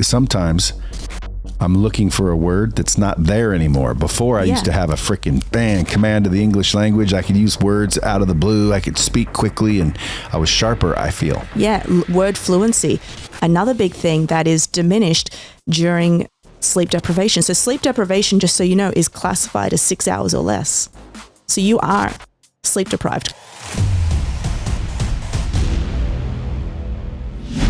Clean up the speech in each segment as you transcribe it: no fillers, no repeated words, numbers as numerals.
sometimes I'm looking for a word that's not there anymore. Before I used to have a freaking command of the English language. I could use words out of the blue. I could speak quickly and I was sharper, I feel. Yeah, word fluency. Another big thing that is diminished during sleep deprivation. So sleep deprivation, just so you know, is classified as 6 hours or less. So you are sleep deprived.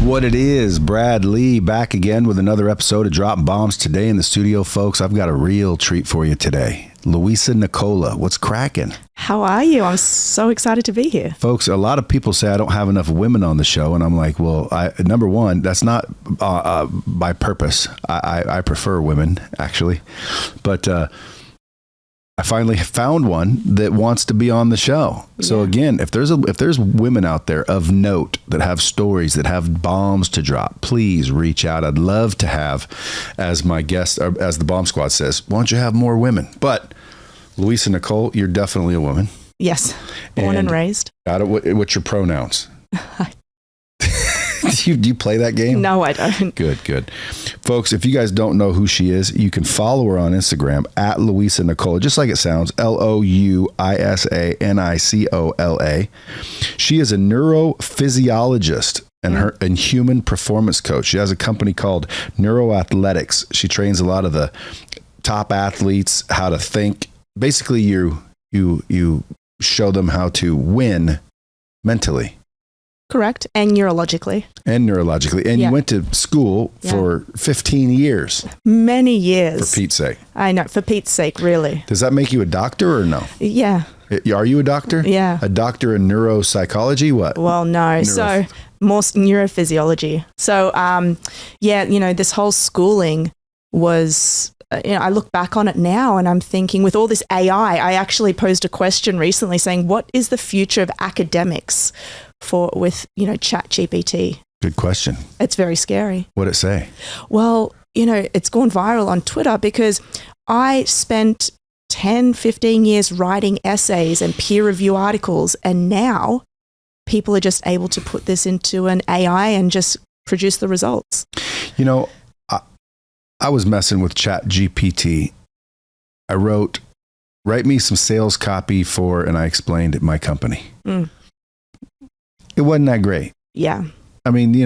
What it is, Brad Lee back again with another episode of Dropping Bombs. Today in the studio, folks, I've got a real treat for you today. Louisa Nicola, what's cracking? How are you? I'm so excited to be here. Folks, a lot of people say I don't have enough women on the show, and I'm like, well, number one, that's not by purpose. I prefer women, actually. But I finally found one that wants to be on the show. So again, if there's women out there of note that have stories, that have bombs to drop, please reach out. I'd love to have as my guest, or as the Bomb Squad says, why don't you have more women? But Louisa Nicole, you're definitely a woman. Yes, born and raised. What's your pronouns? Do you play that game? No, I don't. Good. Folks, if you guys don't know who she is, you can follow her on Instagram at Louisa Nicola, just like it sounds, LouisaNicola. She is a neurophysiologist and human performance coach. She has a company called Neuro Athletics. She trains a lot of the top athletes how to think. Basically, you show them how to win mentally. Correct. And neurologically. And you went to school for 15 years. Many years. For Pete's sake. I know. For Pete's sake, really. Does that make you a doctor or no? Yeah. Are you a doctor? Yeah. A doctor in neuropsychology? What? Well, no. So more neurophysiology. So, this whole schooling was... I look back on it now and I'm thinking with all this AI, I actually posed a question recently saying, what is the future of academics with ChatGPT? Good question. It's very scary. What'd it say? Well, it's gone viral on Twitter because I spent 10, 15 years writing essays and peer review articles. And now people are just able to put this into an AI and just produce the results. I was messing with ChatGPT. I wrote, write me some sales copy and I explained my company. It wasn't that great. Yeah. I mean, it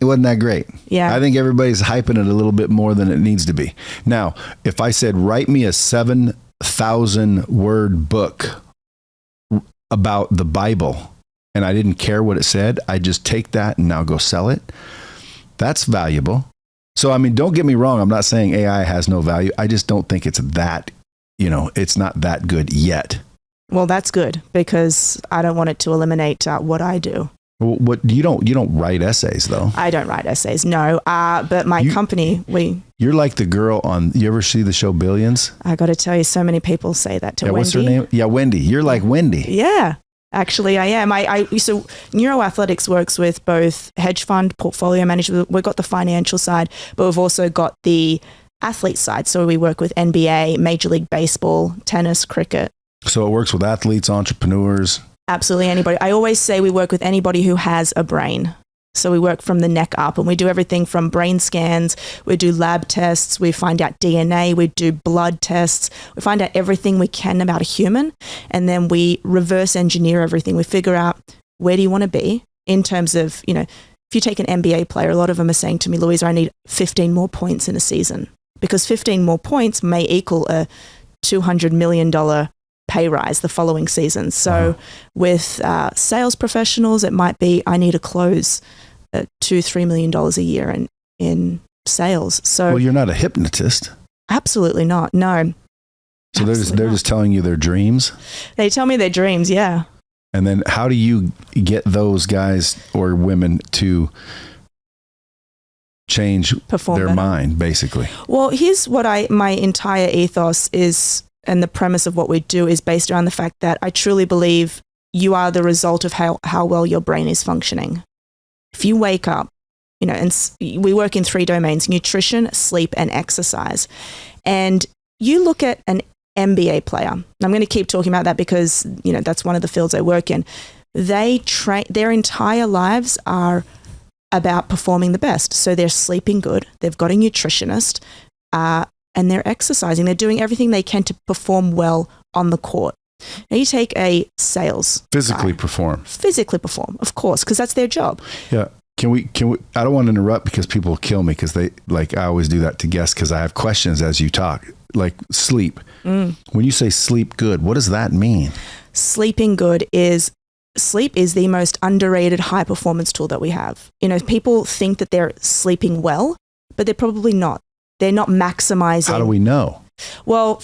wasn't that great. Yeah. I think everybody's hyping it a little bit more than it needs to be. Now, if I said, write me a 7,000 word book about the Bible and I didn't care what it said, I just take that and now go sell it. That's valuable. So, I mean, don't get me wrong. I'm not saying AI has no value. I just don't think it's that, it's not that good yet. Well, that's good because I don't want it to eliminate what I do. Well, what you don't write essays though. I don't write essays, no. But my company, You're like the girl on. You ever see the show Billions? I got to tell you, so many people say that to Wendy. What's her name? Yeah, Wendy. You're like Wendy. Yeah. Actually, I am. So Neuro Athletics works with both hedge fund, portfolio management. We've got the financial side, but we've also got the athlete side. So we work with NBA, Major League Baseball, tennis, cricket. So it works with athletes, entrepreneurs. Absolutely anybody. I always say we work with anybody who has a brain. So we work from the neck up and we do everything from brain scans, we do lab tests, we find out DNA, we do blood tests, we find out everything we can about a human, and then we reverse engineer everything. We figure out where do you want to be in terms of, if you take an NBA player, a lot of them are saying to me, Louisa, I need 15 more points in a season because 15 more points may equal a $200 million pay rise the following season. So with sales professionals, it might be, I need to close $2-3 million a year in sales. So well, you're not a hypnotist. Absolutely not. No. So they're just telling you their dreams. They tell me their dreams. Yeah. And then how do you get those guys or women to change their mind, basically? Well, here's what my entire ethos is, and the premise of what we do is based around the fact that I truly believe you are the result of how well your brain is functioning. If you wake up, and we work in 3 domains: nutrition, sleep, and exercise. And you look at an NBA player, and I'm going to keep talking about that because, that's one of the fields I work in. They train, their entire lives are about performing the best. So they're sleeping good, they've got a nutritionist, and they're exercising. They're doing everything they can to perform well on the court. Now you take a sales Physically guy. perform, Of course, because that's their job. Yeah. Can we, I don't want to interrupt because people will kill me because they, like, I always do that to guests because I have questions as you talk. Like sleep. When you say sleep good, what does that mean? Sleep is the most underrated high performance tool that we have. You know, people think that they're sleeping well, but they're probably not. They're not maximizing. How do we know? Well,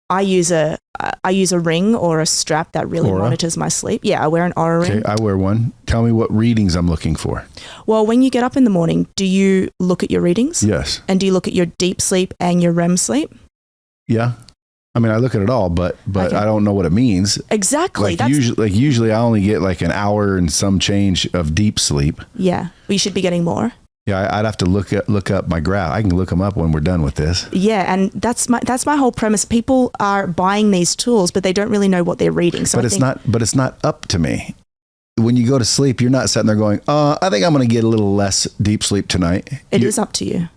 I use a ring or a strap that really Oura? monitors my sleep. Yeah, I wear an Oura ring. Okay, I wear one. Tell me what readings I'm looking for. Well, when you get up in the morning, do you look at your readings? Yes. And do you look at your deep sleep and your REM sleep? Yeah. I mean, I look at it all, but okay. I don't know what it means. Exactly. Usually I only get like an hour and some change of deep sleep. Yeah. Well, you should be getting more. Yeah, I'd have to look up my graph. I can look them up when we're done with this. Yeah, and that's my whole premise. People are buying these tools, but they don't really know what they're reading. So But it's not up to me. When you go to sleep, you're not sitting there going, I think I'm going to get a little less deep sleep tonight. It is up to you.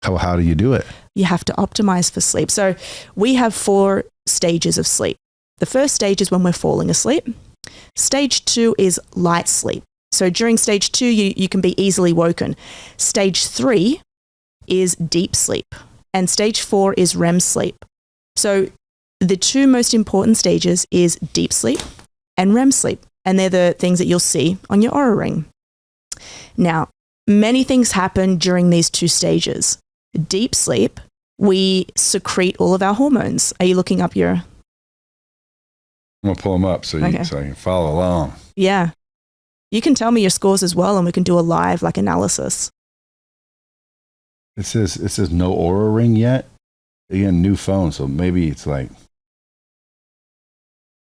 How do you do it? You have to optimize for sleep. So we have 4 stages of sleep. The first stage is when we're falling asleep. Stage 2 is light sleep. So during stage 2, you can be easily woken. Stage 3 is deep sleep. And stage 4 is REM sleep. So the 2 most important stages is deep sleep and REM sleep. And they're the things that you'll see on your Oura ring. Now, many things happen during these 2 stages. Deep sleep, we secrete all of our hormones. Are you looking up your... I'm going to pull them up so I can follow along. Yeah. You can tell me your scores as well, and we can do a live analysis. It says no Oura ring yet. Again, new phone, so maybe it's like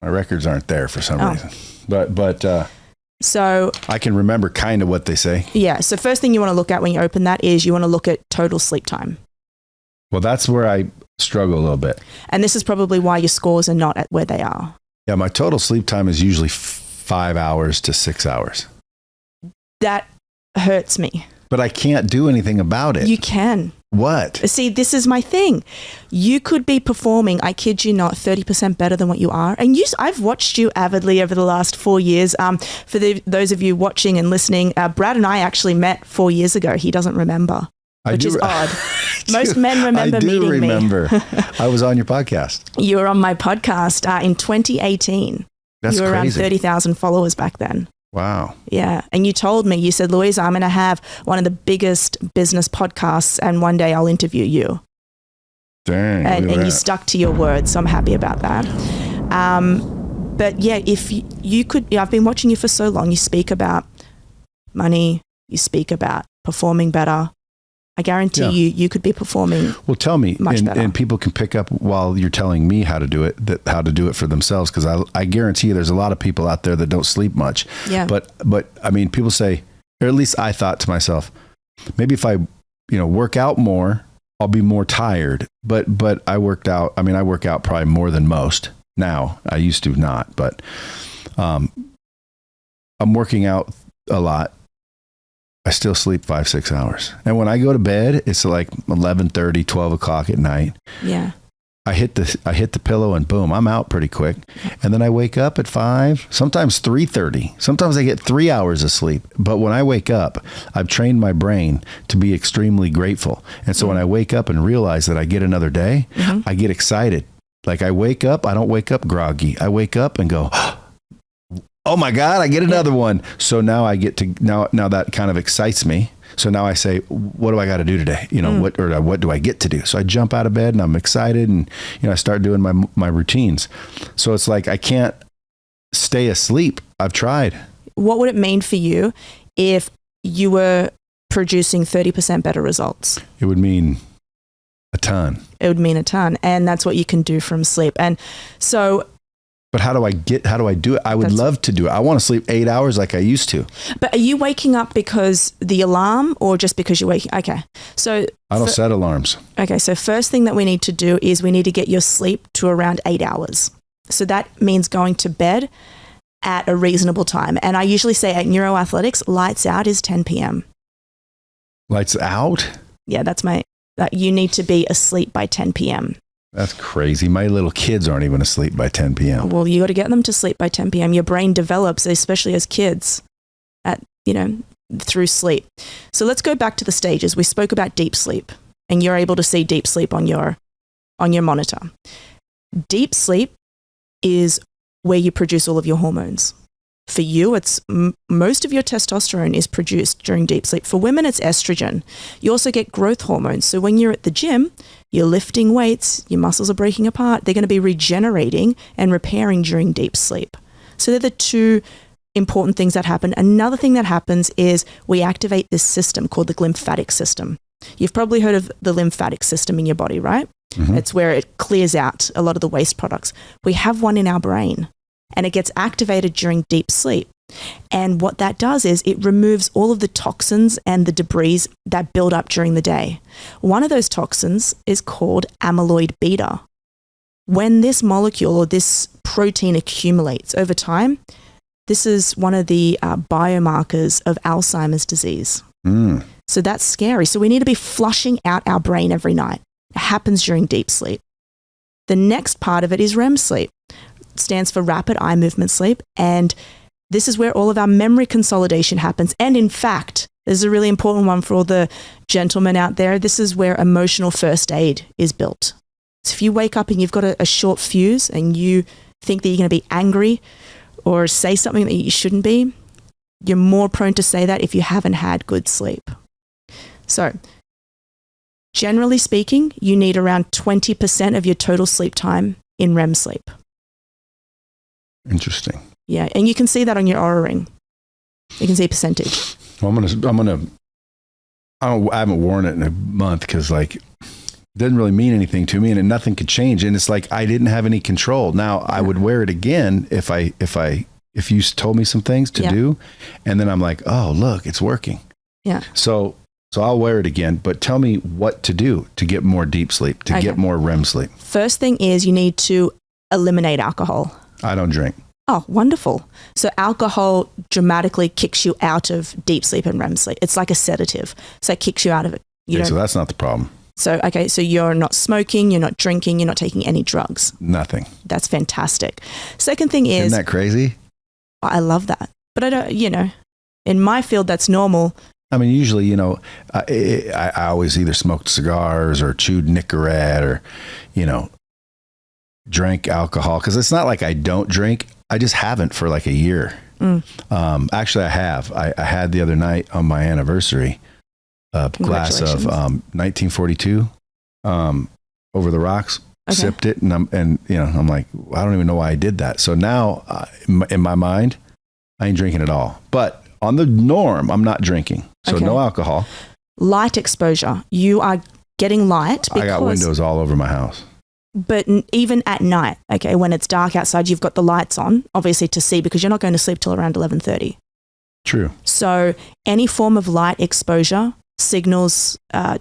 my records aren't there for some reason. But so I can remember kind of what they say. Yeah. So first thing you want to look at when you open that is you want to look at total sleep time. Well, that's where I struggle a little bit. And this is probably why your scores are not at where they are. Yeah, my total sleep time is usually 5 hours to 6 hours. That hurts me. But I can't do anything about it. You can. What? See, this is my thing. You could be performing, I kid you not, 30% better than what you are. And I've watched you avidly over the last 4 years. For those of you watching and listening, Brad and I actually met 4 years ago. He doesn't remember, which is odd. Most men remember meeting me. I do remember. I was on your podcast. You were on my podcast in 2018. That's you were crazy. around 30,000 followers back then. Wow. Yeah. And you told me, you said, Louisa, I'm going to have one of the biggest business podcasts and one day I'll interview you. Dang. And you stuck to your word. So I'm happy about that. But yeah, if you could, I've been watching you for so long. You speak about money. You speak about performing better. I guarantee you could be performing. Well, tell me, much better. And people can pick up while you're telling me how to do it, how to do it for themselves. Because I guarantee you, there's a lot of people out there that don't sleep much. Yeah. But I mean, people say, or at least I thought to myself, maybe if I, work out more, I'll be more tired. But I worked out. I mean, I work out probably more than most now. I used to not, but I'm working out a lot. I still sleep 5-6 hours. And when I go to bed, it's like 11:30, 12 o'clock at night. Yeah. I hit the pillow and boom, I'm out pretty quick. And then I wake up at 5, sometimes 3:30. Sometimes I get 3 hours of sleep. But when I wake up, I've trained my brain to be extremely grateful. And so when I wake up and realize that I get another day, I get excited. Like I wake up, I don't wake up groggy. I wake up and go, oh my God, I get another one. So now I get to, now that kind of excites me. So now I say, what do I got to do today? What do I get to do? So I jump out of bed and I'm excited and, I start doing my routines. So it's like, I can't stay asleep. I've tried. What would it mean for you if you were producing 30% better results? It would mean a ton. It would mean a ton. And that's what you can do from sleep. And so, but how do I do it? I would love to do it. I want to sleep 8 hours like I used to. But are you waking up because the alarm or just because you're waking? Okay. So I don't set alarms. Okay. So first thing that we need to do is we need to get your sleep to around 8 hours. So that means going to bed at a reasonable time. And I usually say at Neuro Athletics, lights out is 10 p.m. Lights out? Yeah, that you need to be asleep by 10 p.m. That's crazy. My little kids aren't even asleep by 10 p.m. Well, you got to get them to sleep by 10 p.m. Your brain develops, especially as kids, through sleep. So let's go back to the stages. We spoke about deep sleep, and you're able to see deep sleep on your monitor. Deep sleep is where you produce all of your hormones. For you, it's most of your testosterone is produced during deep sleep. For women, it's estrogen. You also get growth hormones. So when you're at the gym, you're lifting weights, your muscles are breaking apart. They're going to be regenerating and repairing during deep sleep. So they're the two important things that happen. Another thing that happens is we activate this system called the lymphatic system. You've probably heard of the lymphatic system in your body, right? Mm-hmm. It's where it clears out a lot of the waste products. We have one in our brain, and it gets activated during deep sleep. And what that does is it removes all of the toxins and the debris that build up during the day. One of those toxins is called amyloid beta. When this molecule or this protein accumulates over time, this is one of the biomarkers of Alzheimer's disease. So that's scary. So we need to be flushing out our brain every night. It happens during deep sleep. The next part of it is REM sleep. It stands for rapid eye movement sleep. And this is where all of our memory consolidation happens. And in fact, there's a really important one for all the gentlemen out there. This is where emotional first aid is built. So if you wake up and you've got a short fuse and you think that you're going to be angry or say something that you shouldn't be, you're more prone to say that if you haven't had good sleep. So generally speaking, you need around 20% of your total sleep time in REM sleep. Interesting. Yeah, and you can see that on your Oura Ring. You can see percentage. Well, I haven't worn it in a month because it doesn't really mean anything to me, and nothing could change. And it's like I didn't have any control. Now I would wear it again if you told me some things to do, and then I'm like, oh look, it's working. Yeah. So I'll wear it again, but tell me what to do to get more deep sleep, to get more REM sleep. First thing is you need to eliminate alcohol. I don't drink. Oh, wonderful. So alcohol dramatically kicks you out of deep sleep and REM sleep. It's like a sedative. So it kicks you out of it. So that's not the problem. So you're not smoking, you're not drinking, you're not taking any drugs. Nothing. That's fantastic. Second thing is... Isn't that crazy? I love that. But I don't, in my field, that's normal. I mean, usually, I always either smoked cigars or chewed Nicorette or, drank alcohol. Because it's not like I don't drink. I just haven't for like a year. Actually, I have. I had the other night on my anniversary a glass of 1942 Over the Rocks. Okay. Sipped it, and I'm like, I don't even know why I did that. So now, in my mind, I ain't drinking at all. But on the norm, I'm not drinking. So no alcohol. Light exposure. You are getting light. I got windows all over my house. But even at night, when it's dark outside, you've got the lights on, obviously to see, because you're not going to sleep till around 11:30. True. So any form of light exposure signals to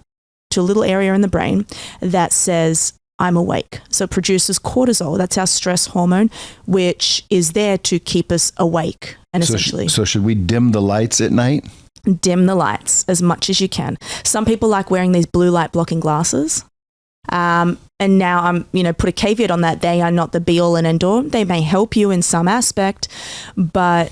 a little area in the brain that says, I'm awake. So it produces cortisol. That's our stress hormone, which is there to keep us awake. And essentially. So should we dim the lights at night? Dim the lights as much as you can. Some people like wearing these blue light blocking glasses. And now I'm, put a caveat on that. They are not the be all and end all. They may help you in some aspect, but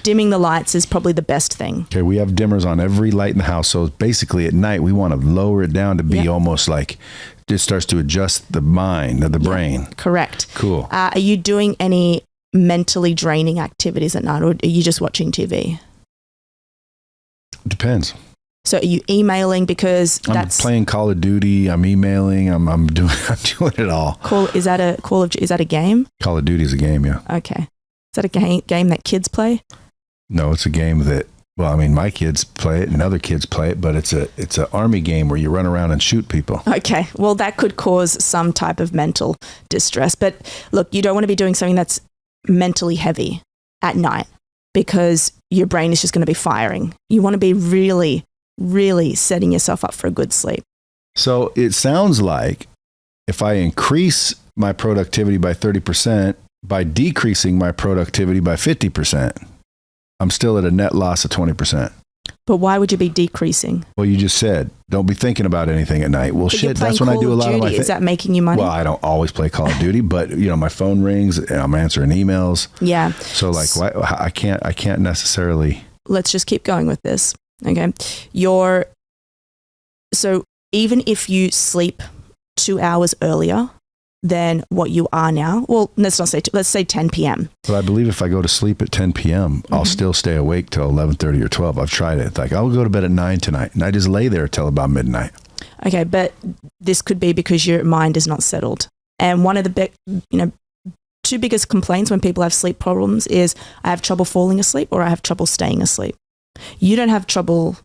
dimming the lights is probably the best thing. Okay, we have dimmers on every light in the house. So basically at night, we want to lower it down to be almost like it starts to adjust the mind or the brain. Correct. Cool. Are you doing any mentally draining activities at night, or are you just watching TV? Depends. So are you emailing because I'm playing Call of Duty, I'm emailing, I'm doing it all. Is that a game? Call of Duty is a game, yeah. Okay. Is that a game that kids play? No, it's a game that, my kids play it and other kids play it, but it's an army game where you run around and shoot people. Okay. Well, that could cause some type of mental distress. But look, you don't want to be doing something that's mentally heavy at night because your brain is just going to be firing. You want to be really, really setting yourself up for a good sleep. So it sounds like if I increase my productivity by 30%, by decreasing my productivity by 50%, I'm still at a net loss of 20%. But why would you be decreasing? Well, you just said, don't be thinking about anything at night. Well, But shit, that's when I do a lot of my things. Is that making you money? Well, I don't always play Call of Duty, but my phone rings and I'm answering emails. Yeah. So like, I can't necessarily. Let's just keep going with this. Okay. So even if you sleep 2 hours earlier than what you are now, well, let's say 10 p.m. But I believe if I go to sleep at 10 p.m., I'll still stay awake till 11:30 or 12. I've tried it. It's like, I'll go to bed at 9 tonight. And I just lay there till about midnight. Okay. But this could be because your mind is not settled. And one of the two biggest complaints when people have sleep problems is I have trouble falling asleep or I have trouble staying asleep. You don't have trouble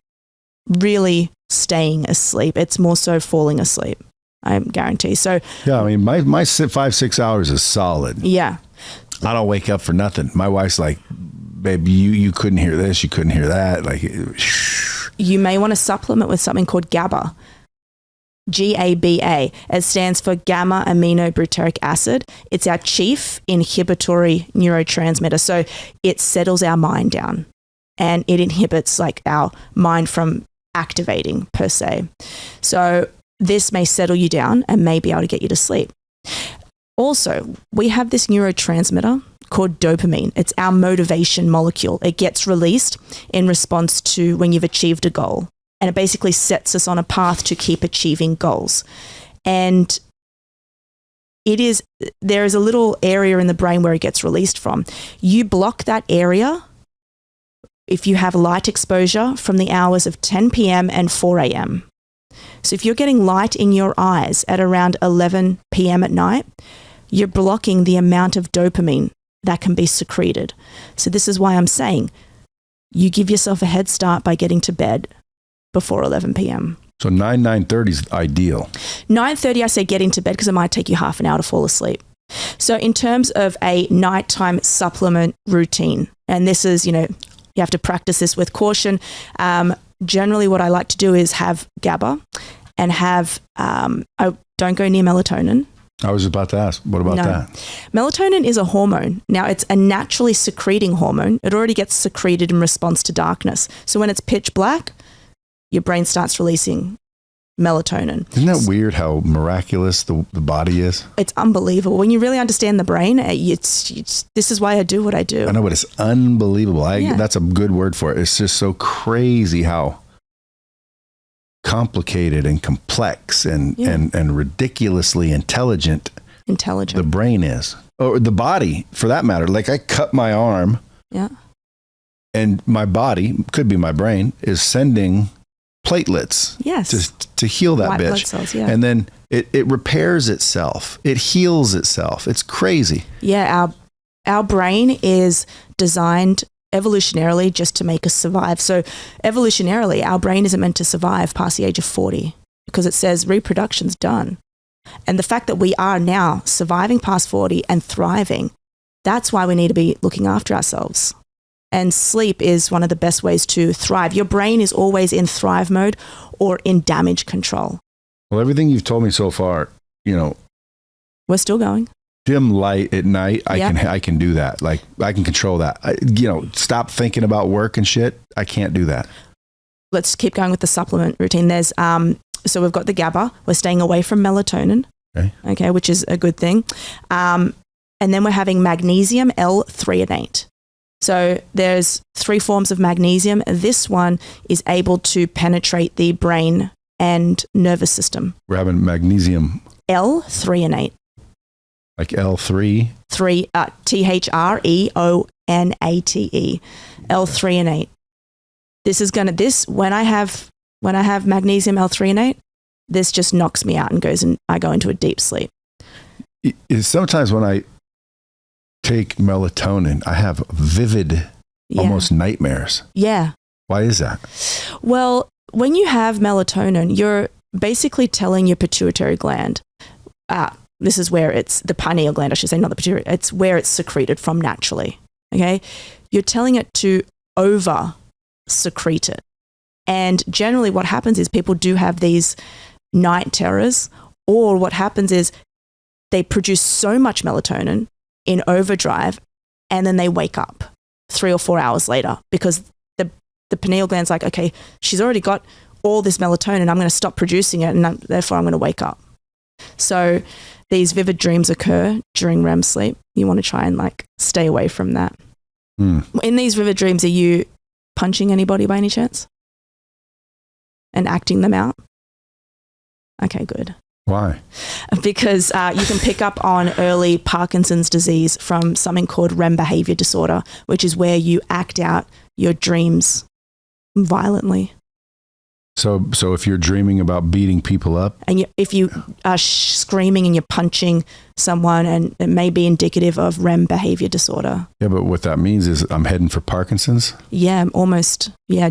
really staying asleep. It's more so falling asleep. I guarantee. So yeah, I mean, my 5-6 hours is solid. Yeah. I don't wake up for nothing. My wife's like, babe, you couldn't hear this, you couldn't hear that. Like, you may want to supplement with something called GABA. GABA. It stands for gamma aminobutyric acid. It's our chief inhibitory neurotransmitter. So it settles our mind down and it inhibits like our mind from activating per se. So this may settle you down and may be able to get you to sleep. Also, we have this neurotransmitter called dopamine. It's our motivation molecule. It gets released in response to when you've achieved a goal. And it basically sets us on a path to keep achieving goals. And there is a little area in the brain where it gets released from. You block that area if you have light exposure from the hours of 10 p.m. and 4 a.m. So if you're getting light in your eyes at around 11 p.m. at night, you're blocking the amount of dopamine that can be secreted. So this is why I'm saying you give yourself a head start by getting to bed before 11 p.m. So 9:30 is ideal. 9:30, I say get into bed because it might take you half an hour to fall asleep. So in terms of a nighttime supplement routine, and this is, you have to practice this with caution. Generally, what I like to do is have GABA and I don't go near melatonin. I was about to ask, what about that? Melatonin is a hormone. Now, it's a naturally secreting hormone. It already gets secreted in response to darkness. So when it's pitch black, your brain starts releasing melatonin. Isn't that weird how miraculous the body is? It's unbelievable. When you really understand the brain, this is why I do what I do. I know, but it's unbelievable. That's a good word for it. It's just so crazy how complicated and complex and ridiculously intelligent the brain is. Or the body, for that matter. Like, I cut my arm. Yeah. And my body, could be my brain, is sending platelets to heal that white bitch. Blood cells, yeah. And then it repairs itself. It heals itself. It's crazy. Yeah, our brain is designed evolutionarily just to make us survive. So evolutionarily, our brain isn't meant to survive past the age of 40 because it says reproduction's done. And the fact that we are now surviving past 40 and thriving, that's why we need to be looking after ourselves. And sleep is one of the best ways to thrive. Your brain is always in thrive mode or in damage control. Well, everything you've told me so far, we're still going. Dim light at night, I can do that. Like, I can control that. Stop thinking about work and shit. I can't do that. Let's keep going with the supplement routine. There's so we've got the GABA. We're staying away from melatonin. Okay, which is a good thing. And then we're having magnesium L-threonate. So there's 3 forms of magnesium. This one is able to penetrate the brain and nervous system. We're having magnesium L-threonate. Like L3? Threonate. L-threonate. When I have magnesium L-threonate, this just knocks me out and I go into a deep sleep. Sometimes when I take melatonin, I have vivid, almost nightmares. Yeah. Why is that? Well, when you have melatonin, you're basically telling your pituitary gland, this is where it's the pineal gland, I should say, not the pituitary, it's where it's secreted from naturally. Okay. You're telling it to over secrete it. And generally what happens is people do have these night terrors, or what happens is they produce so much melatonin in overdrive and then they wake up 3 or 4 hours later because the pineal gland's like, okay, she's already got all this melatonin. I'm going to stop producing it, and therefore I'm going to wake up. So these vivid dreams occur during REM sleep. You want to try and like stay away from that. In these vivid dreams, are you punching anybody by any chance? And acting them out? Okay, good. Why? Because you can pick up on early Parkinson's disease from something called REM behavior disorder, which is where you act out your dreams violently. So if you're dreaming about beating people up, and if you are screaming and you're punching someone, and it may be indicative of REM behavior disorder. Yeah, but what that means is I'm heading for Parkinson's? Yeah, almost. Yeah.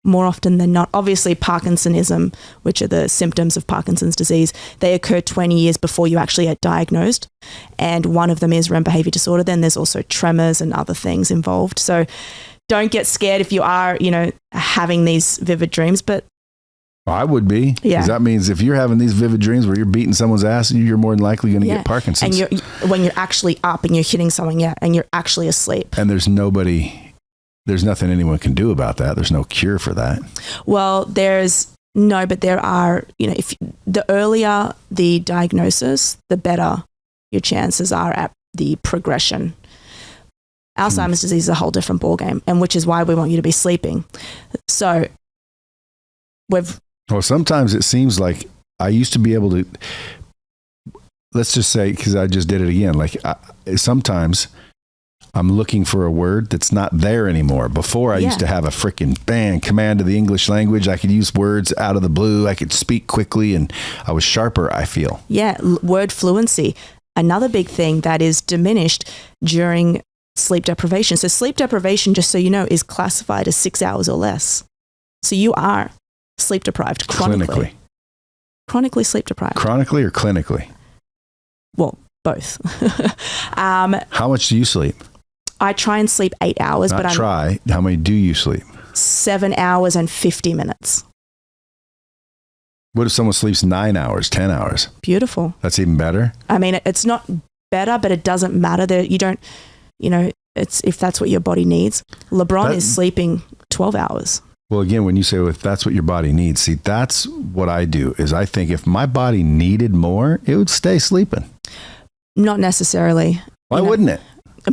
More often than not. Obviously, Parkinsonism, which are the symptoms of Parkinson's disease, they occur 20 years before you actually get diagnosed. And one of them is REM behavior disorder. Then there's also tremors and other things involved. So don't get scared if you are, having these vivid dreams, but I would be. Yeah. Because that means if you're having these vivid dreams where you're beating someone's ass, you're more than likely going to get Parkinson's. And when you're actually up and you're hitting someone, and you're actually asleep. And there's nothing anyone can do about that. There's no cure for that. Well, there are, if the earlier the diagnosis, the better your chances are at the progression. Alzheimer's disease is a whole different ballgame, and which is why we want you to be sleeping. So well, sometimes it seems like I used to be able to, let's just say, because I just did it again, like sometimes I'm looking for a word that's not there anymore. Before I used to have a freaking command of the English language. I could use words out of the blue. I could speak quickly, and I was sharper, I feel. Yeah, word fluency. Another big thing that is diminished during sleep deprivation. So sleep deprivation, just so you know, is classified as 6 hours or less. So you are sleep deprived chronically. Chronically sleep deprived. Chronically or clinically? Well, both. How much do you sleep? I try and sleep 8 hours. How many do you sleep? 7 hours and 50 minutes. What if someone sleeps 9 hours, 10 hours? Beautiful. That's even better? I mean, it's not better, but it doesn't matter that you don't, it's if that's what your body needs. LeBron is sleeping 12 hours. Well, again, when you say if that's what your body needs, see, that's what I do is I think if my body needed more, it would stay sleeping. Not necessarily. Why wouldn't it?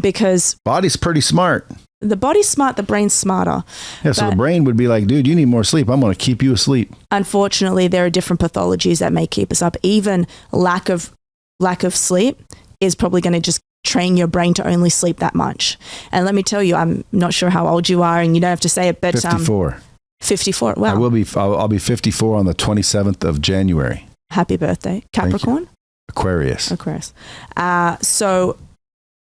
Because body's pretty smart. The body's smart, the brain's smarter. Yeah, so the brain would be like, dude, you need more sleep. I'm going to keep you asleep. Unfortunately, there are different pathologies that may keep us up. Even lack of sleep is probably going to just train your brain to only sleep that much. And let me tell you, I'm not sure how old you are, and you don't have to say it, but 54. 54. Wow. I'll be 54 on the 27th of January. Happy birthday. Capricorn? Aquarius. So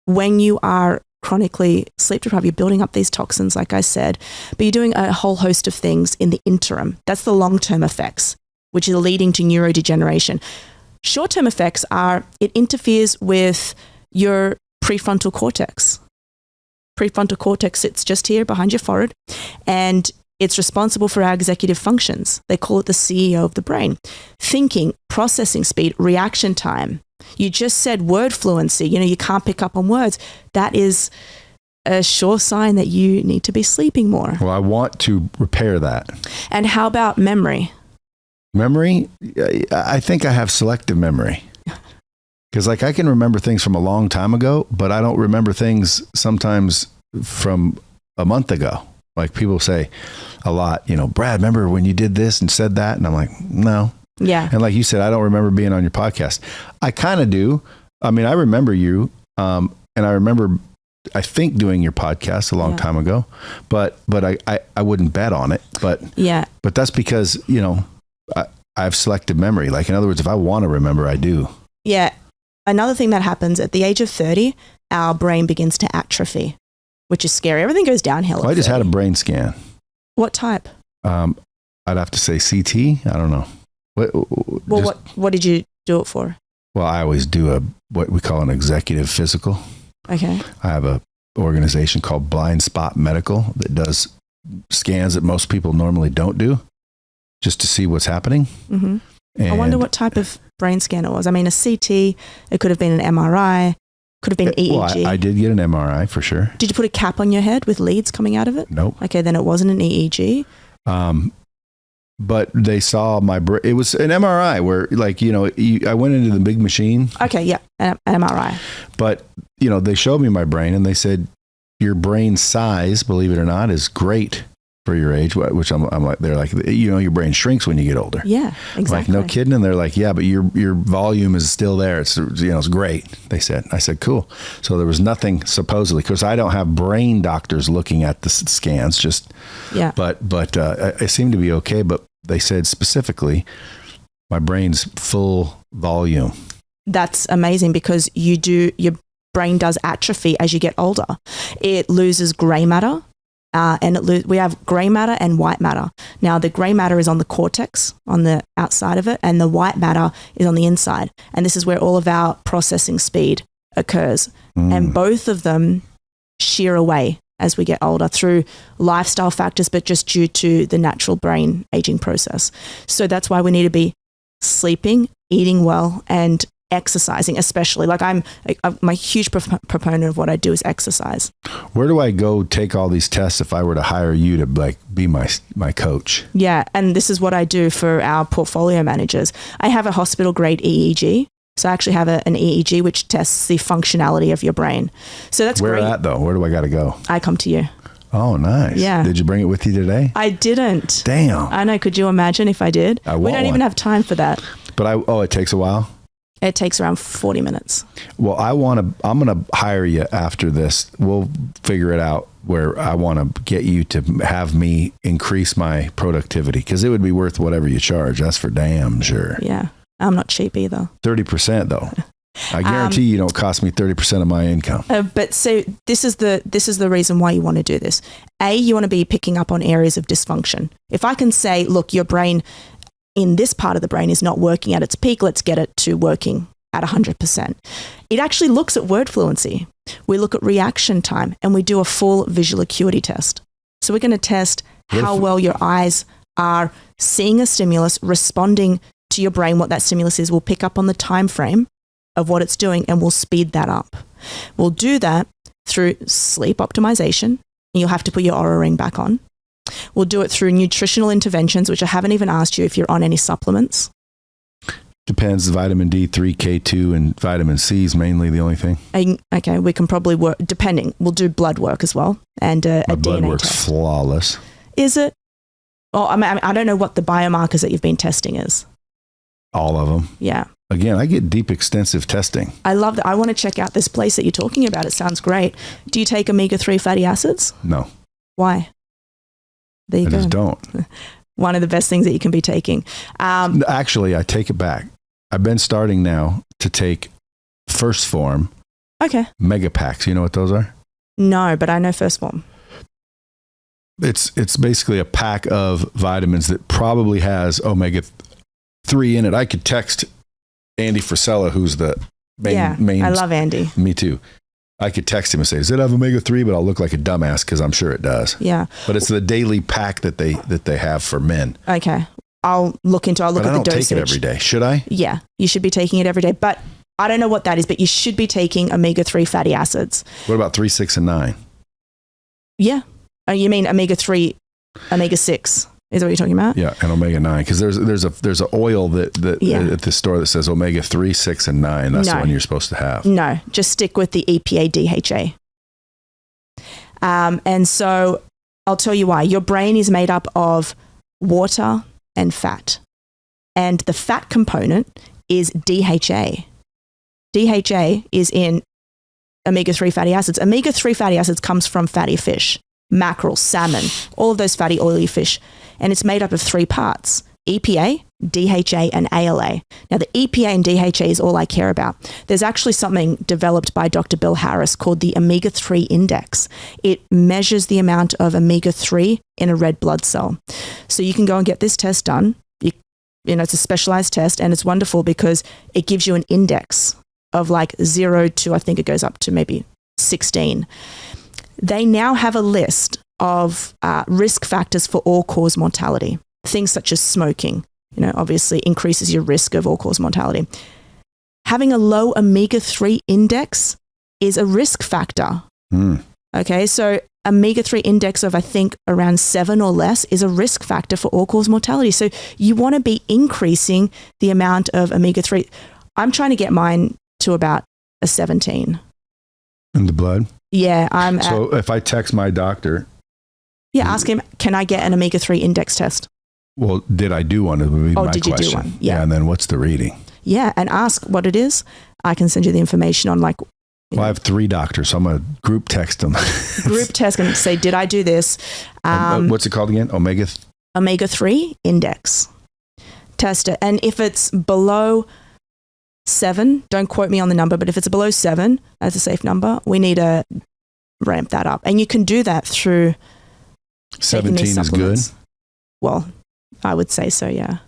when you are chronically sleep deprived, you're building up these toxins, like I said, but you're doing a whole host of things in the interim. That's the long-term effects, which are leading to neurodegeneration. Short-term effects are it interferes with your prefrontal cortex. Prefrontal cortex sits just here behind your forehead, and it's responsible for our executive functions. They call it the CEO of the brain. Thinking, processing speed, reaction time. You just said word fluency. You can't pick up on words. That is a sure sign that you need to be sleeping more. Well, I want to repair that. And how about memory? Memory? I think I have selective memory. Because I can remember things from a long time ago, but I don't remember things sometimes from a month ago. Like people say a lot, Brad, remember when you did this and said that? And I'm like, no. Yeah. And like you said, I don't remember being on your podcast. I kind of do. I mean, I remember you. And I remember, I think, doing your podcast a long time ago, but I wouldn't bet on it. But that's because, I have selective memory. Like, in other words, if I want to remember, I do. Yeah. Another thing that happens at the age of 30, our brain begins to atrophy, which is scary. Everything goes downhill. Well, I just had a brain scan. What type? I'd have to say CT. I don't know. What did you do it for? Well, I always do what we call an executive physical. Okay. I have an organization called Blind Spot Medical that does scans that most people normally don't do, just to see what's happening. Mm-hmm. I wonder what type of brain scan it was. I mean, a CT, it could have been an MRI. Could have been EEG. Well, I did get an MRI for sure. Did you put a cap on your head with leads coming out of it? Nope. Okay, then it wasn't an EEG. But they saw my brain. It was an MRI where, like, I went into the big machine. Okay, yeah, an MRI. But, they showed me my brain and they said, your brain size, believe it or not, is great for your age, which I'm like, they're like, your brain shrinks when you get older. Yeah, exactly. Like, no kidding. And they're like, yeah, but your volume is still there. It's, it's great. They said. I said, cool. So there was nothing supposedly, because I don't have brain doctors looking at the scans, but it seemed to be okay. But they said specifically, my brain's full volume. That's amazing, because your brain does atrophy as you get older. It loses gray matter. We have gray matter and white matter. Now, the gray matter is on the cortex, on the outside of it, and the white matter is on the inside. And this is where all of our processing speed occurs. And both of them shear away as we get older through lifestyle factors, but just due to the natural brain aging process. So that's why we need to be sleeping, eating well, and exercising, especially. Like, I'm a huge proponent of what I do is exercise. Where do I go take all these tests if I were to hire you to be my coach? Yeah, and this is what I do for our portfolio managers. I have a hospital grade EEG. So I actually have an EEG which tests the functionality of your brain. So that's great. Where at though? Where do I got to go? I come to you. Oh, nice. Yeah. Did you bring it with you today? I didn't. Damn. I know. Could you imagine if I did? We don't even have time for that. But it takes a while? It takes around 40 minutes. Well, I'm going to hire you after this. We'll figure it out where I want to get you to have me increase my productivity, because it would be worth whatever you charge. That's for damn sure. Yeah. I'm not cheap either. 30% though. I guarantee you don't cost me 30% of my income. But so this is the reason why you want to do this. You want to be picking up on areas of dysfunction. If I can say, look, your brain in this part of the brain is not working at its peak, let's get it to working at 100%. It actually looks at word fluency. We look at reaction time, and we do a full visual acuity test. So we're going to test how well your eyes are seeing a stimulus, responding to your brain, what that stimulus is. We'll pick up on the time frame of what it's doing, and we'll speed that up. We'll do that through sleep optimization. You'll have to put your Oura Ring back on. We'll do it through nutritional interventions, which I haven't even asked you if you're on any supplements. Depends. Vitamin D3, K2, and vitamin C is mainly the only thing. Okay, we can probably work, depending. We'll do blood work as well. And a blood DNA work's test. Flawless. Is it? Well, I don't know what the biomarkers that you've been testing is. All of them. Yeah. Again, I get deep, extensive testing. I love that. I want to check out this place that you're talking about. It sounds great. Do you take omega-3 fatty acids? No. Why? There you go. I just don't. One of the best things that you can be taking. Actually, I take it back. I've been starting now to take First Form. Okay. Mega packs. You know what those are? No, but I know First Form. It's basically a pack of vitamins that probably has omega-3 in it. I could text Andy Frisella, who's the main. I love Andy. Me too. I could text him and say, does it have omega-3? But I'll look like a dumbass because I'm sure it does. Yeah. But it's the daily pack that they have for men. Okay. I'll look at the dosage. I don't take it every day. Should I? Yeah. You should be taking it every day. But I don't know what that is, but you should be taking omega-3 fatty acids. What about 3, 6, and 9? Yeah. You mean omega-3, omega-6? Is that what you're talking about? Yeah, and omega-9, because there's an oil that at the store that says omega-3, 6, and 9. That's the one you're supposed to have. No, just stick with the EPA DHA. And so I'll tell you why. Your brain is made up of water and fat, and the fat component is DHA. DHA is in omega-3 fatty acids. Omega-3 fatty acids comes from fatty fish, mackerel, salmon, all of those fatty, oily fish. And it's made up of 3 parts: EPA, DHA, and ALA. Now, the EPA and DHA is all I care about. There's actually something developed by Dr. Bill Harris called the omega-3 index. It measures the amount of omega-3 in a red blood cell. So you can go and get this test done. You know, it's a specialized test, and it's wonderful because it gives you an index of like 0 to, I think it goes up to maybe 16. They now have a list of risk factors for all-cause mortality. Things such as smoking, obviously increases your risk of all-cause mortality. Having a low omega-3 index is a risk factor. Mm. Okay, so omega-3 index of, I think, around 7 or less is a risk factor for all-cause mortality. So you want to be increasing the amount of omega-3. I'm trying to get mine to about a 17. In the blood? Yeah, So if I text my doctor... Yeah, ask him, can I get an omega-3 index test? Well, did I do one? It would be my did question. You do one? Yeah. And then what's the reading? Yeah, and ask what it is. I can send you the information on like... Well, I have 3 doctors, so I'm going to group text them. Group test and say, did I do this? What's it called again? Omega-3 index. Test it. And if it's below 7, don't quote me on the number, but if it's below 7, that's a safe number. We need to ramp that up. And you can do that through 17 is good? Well, I would say so, yeah.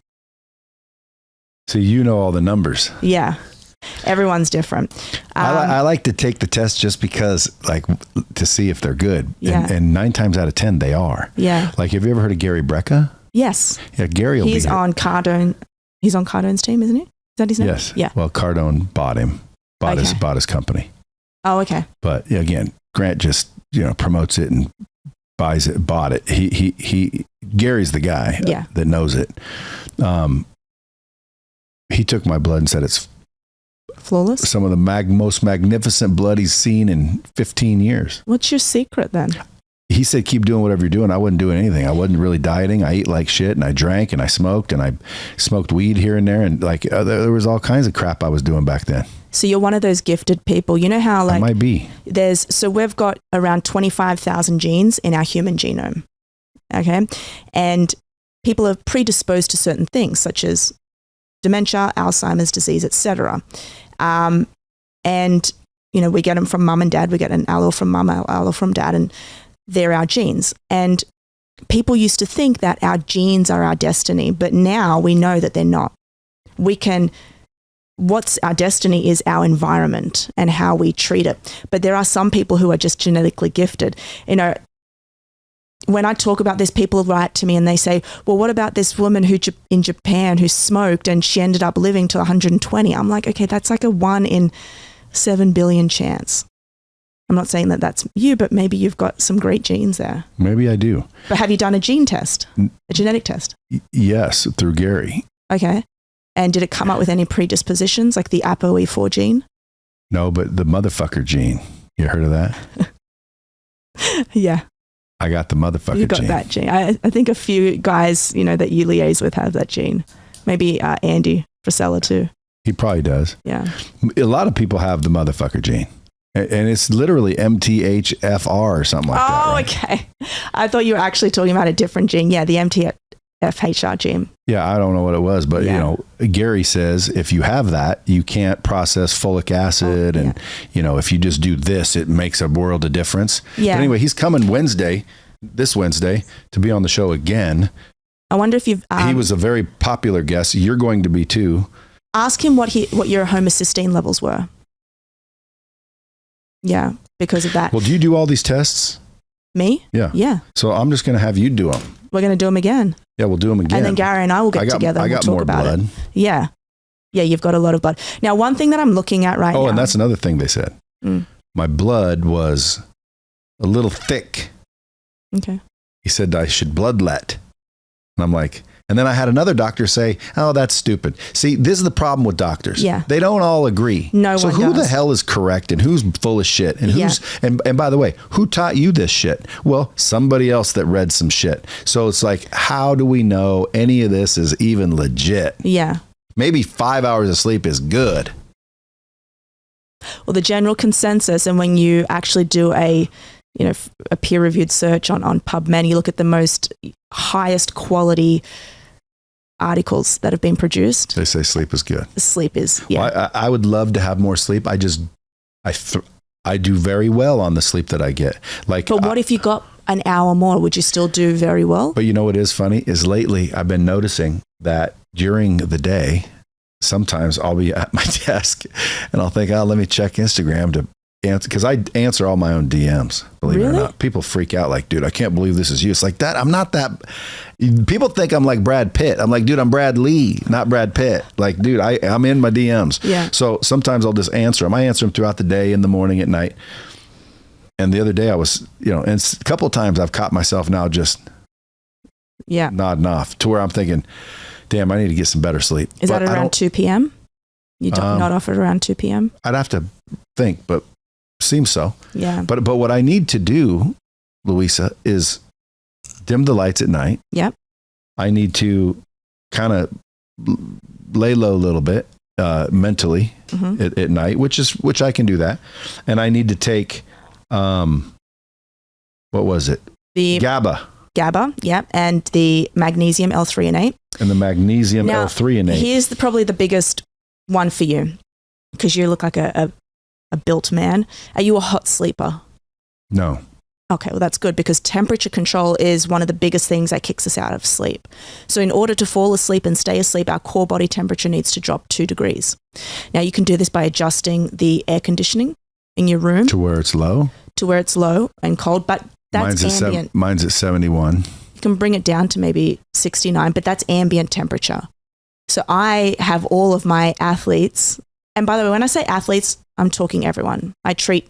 So you know all the numbers. Yeah. Everyone's different. I like to take the test just because, like, to see if they're good. Yeah. And 9 times out of 10, they are. Yeah. Like, have you ever heard of Gary Brecka? Yes. Yeah, Gary will He's be on Cardone. He's on Cardone's team, isn't he? Is that his name? Yes. Yeah. Well, Cardone bought him. Bought his company. Oh, okay. But yeah, again, Grant just, promotes it and buys it, bought it. He Gary's the guy that knows it. He took my blood and said it's flawless. Some of the most magnificent blood he's seen in 15 years. What's your secret then? He said, keep doing whatever you're doing. I wasn't doing anything. I wasn't really dieting. I ate like shit and I drank and I smoked weed here and there. And there was all kinds of crap I was doing back then. So you're one of those gifted people. You know how I might be. So we've got around 25,000 genes in our human genome. Okay. And people are predisposed to certain things such as dementia, Alzheimer's disease, etc. And, we get them from mum and dad. We get an allele from mum, an allele from dad, and they're our genes. And people used to think that our genes are our destiny, but now we know that they're not. What's our destiny is our environment and how we treat it. But there are some people who are just genetically gifted. When I talk about this, people write to me and they say, well, what about this woman in Japan who smoked and she ended up living to 120? I'm like, okay, that's like a 1 in 7 billion chance. I'm not saying that that's you, but maybe you've got some great genes there. Maybe I do. But have you done a gene test, a genetic test? Yes, through Gary. Okay. And did it come up with any predispositions like the ApoE4 gene? No, but the motherfucker gene. You heard of that? Yeah. I got the motherfucker gene. You got that gene. I think a few guys, that you liaise with have that gene. Maybe Andy Frisella too. He probably does. Yeah. A lot of people have the motherfucker gene. And it's literally MTHFR or something like that. Oh, right? Okay. I thought you were actually talking about a different gene. Yeah, the MTHFR gene. Yeah, I don't know what it was, but Gary says if you have that, you can't process folic acid, and if you just do this, it makes a world of difference. Yeah. But anyway, he's coming this Wednesday, to be on the show again. I wonder if you've. He was a very popular guest. You're going to be too. Ask him what your homocysteine levels were. Yeah, because of that. Well, do you do all these tests? Me? Yeah. Yeah. So I'm just going to have you do them. We're going to do them again. Yeah, we'll do them again. And then Gary and I will get together and we'll talk about blood. it. Yeah. Yeah, you've got a lot of blood. Now, one thing that I'm looking at right now. Oh, and that's another thing they said. My blood was a little thick. Okay. He said I should bloodlet. And I'm like, and then I had another doctor say, oh, that's stupid. See, this is the problem with doctors. Yeah. They don't all agree. So who the hell is correct and who's full of shit? And and by the way, who taught you this shit? Well, somebody else that read some shit. So it's like, how do we know any of this is even legit? Yeah. Maybe 5 hours of sleep is good. Well, the general consensus, and when you actually do a peer-reviewed search on PubMed, you look at the most highest quality articles that have been produced. They say sleep is good. Sleep is, yeah. Well, I would love to have more sleep. I do very well on the sleep that I get. But what if you got an hour more? Would you still do very well? But you know what is funny is lately I've been noticing that during the day, sometimes I'll be at my desk and I'll think, let me check Instagram to answer, because I answer all my own DMs, believe it or not. People freak out like, dude, I can't believe this is you. It's like that. I'm not that. People think I'm like Brad Pitt. I'm like, dude, I'm Brad Lee, not Brad Pitt. Like, dude, I'm in my DMs. Yeah. So sometimes I'll just answer them. I answer them throughout the day, in the morning, at night. And the other day I was, and a couple of times I've caught myself now just nodding off to where I'm thinking, damn, I need to get some better sleep. Is that around 2 p.m.? You don't nod off at around 2 p.m.? I'd have to think, but seems so. Yeah. But what I need to do, Louisa, is dim the lights at night. Yep. I need to kind of lay low a little bit mentally at night, which I can do that. And I need to take, what was it? The GABA. GABA, yep. And the magnesium L-threonate. And the magnesium L-threonate. Here's probably the biggest one for you, because you look like a built man. Are you a hot sleeper? No. Okay, well, that's good, because temperature control is one of the biggest things that kicks us out of sleep. So in order to fall asleep and stay asleep, our core body temperature needs to drop 2 degrees. Now, you can do this by adjusting the air conditioning in your room. To where it's low? To where it's low and cold, but that's ambient. Mine's at 71. You can bring it down to maybe 69, but that's ambient temperature. So I have all of my athletes, and by the way, when I say athletes, I'm talking everyone. I treat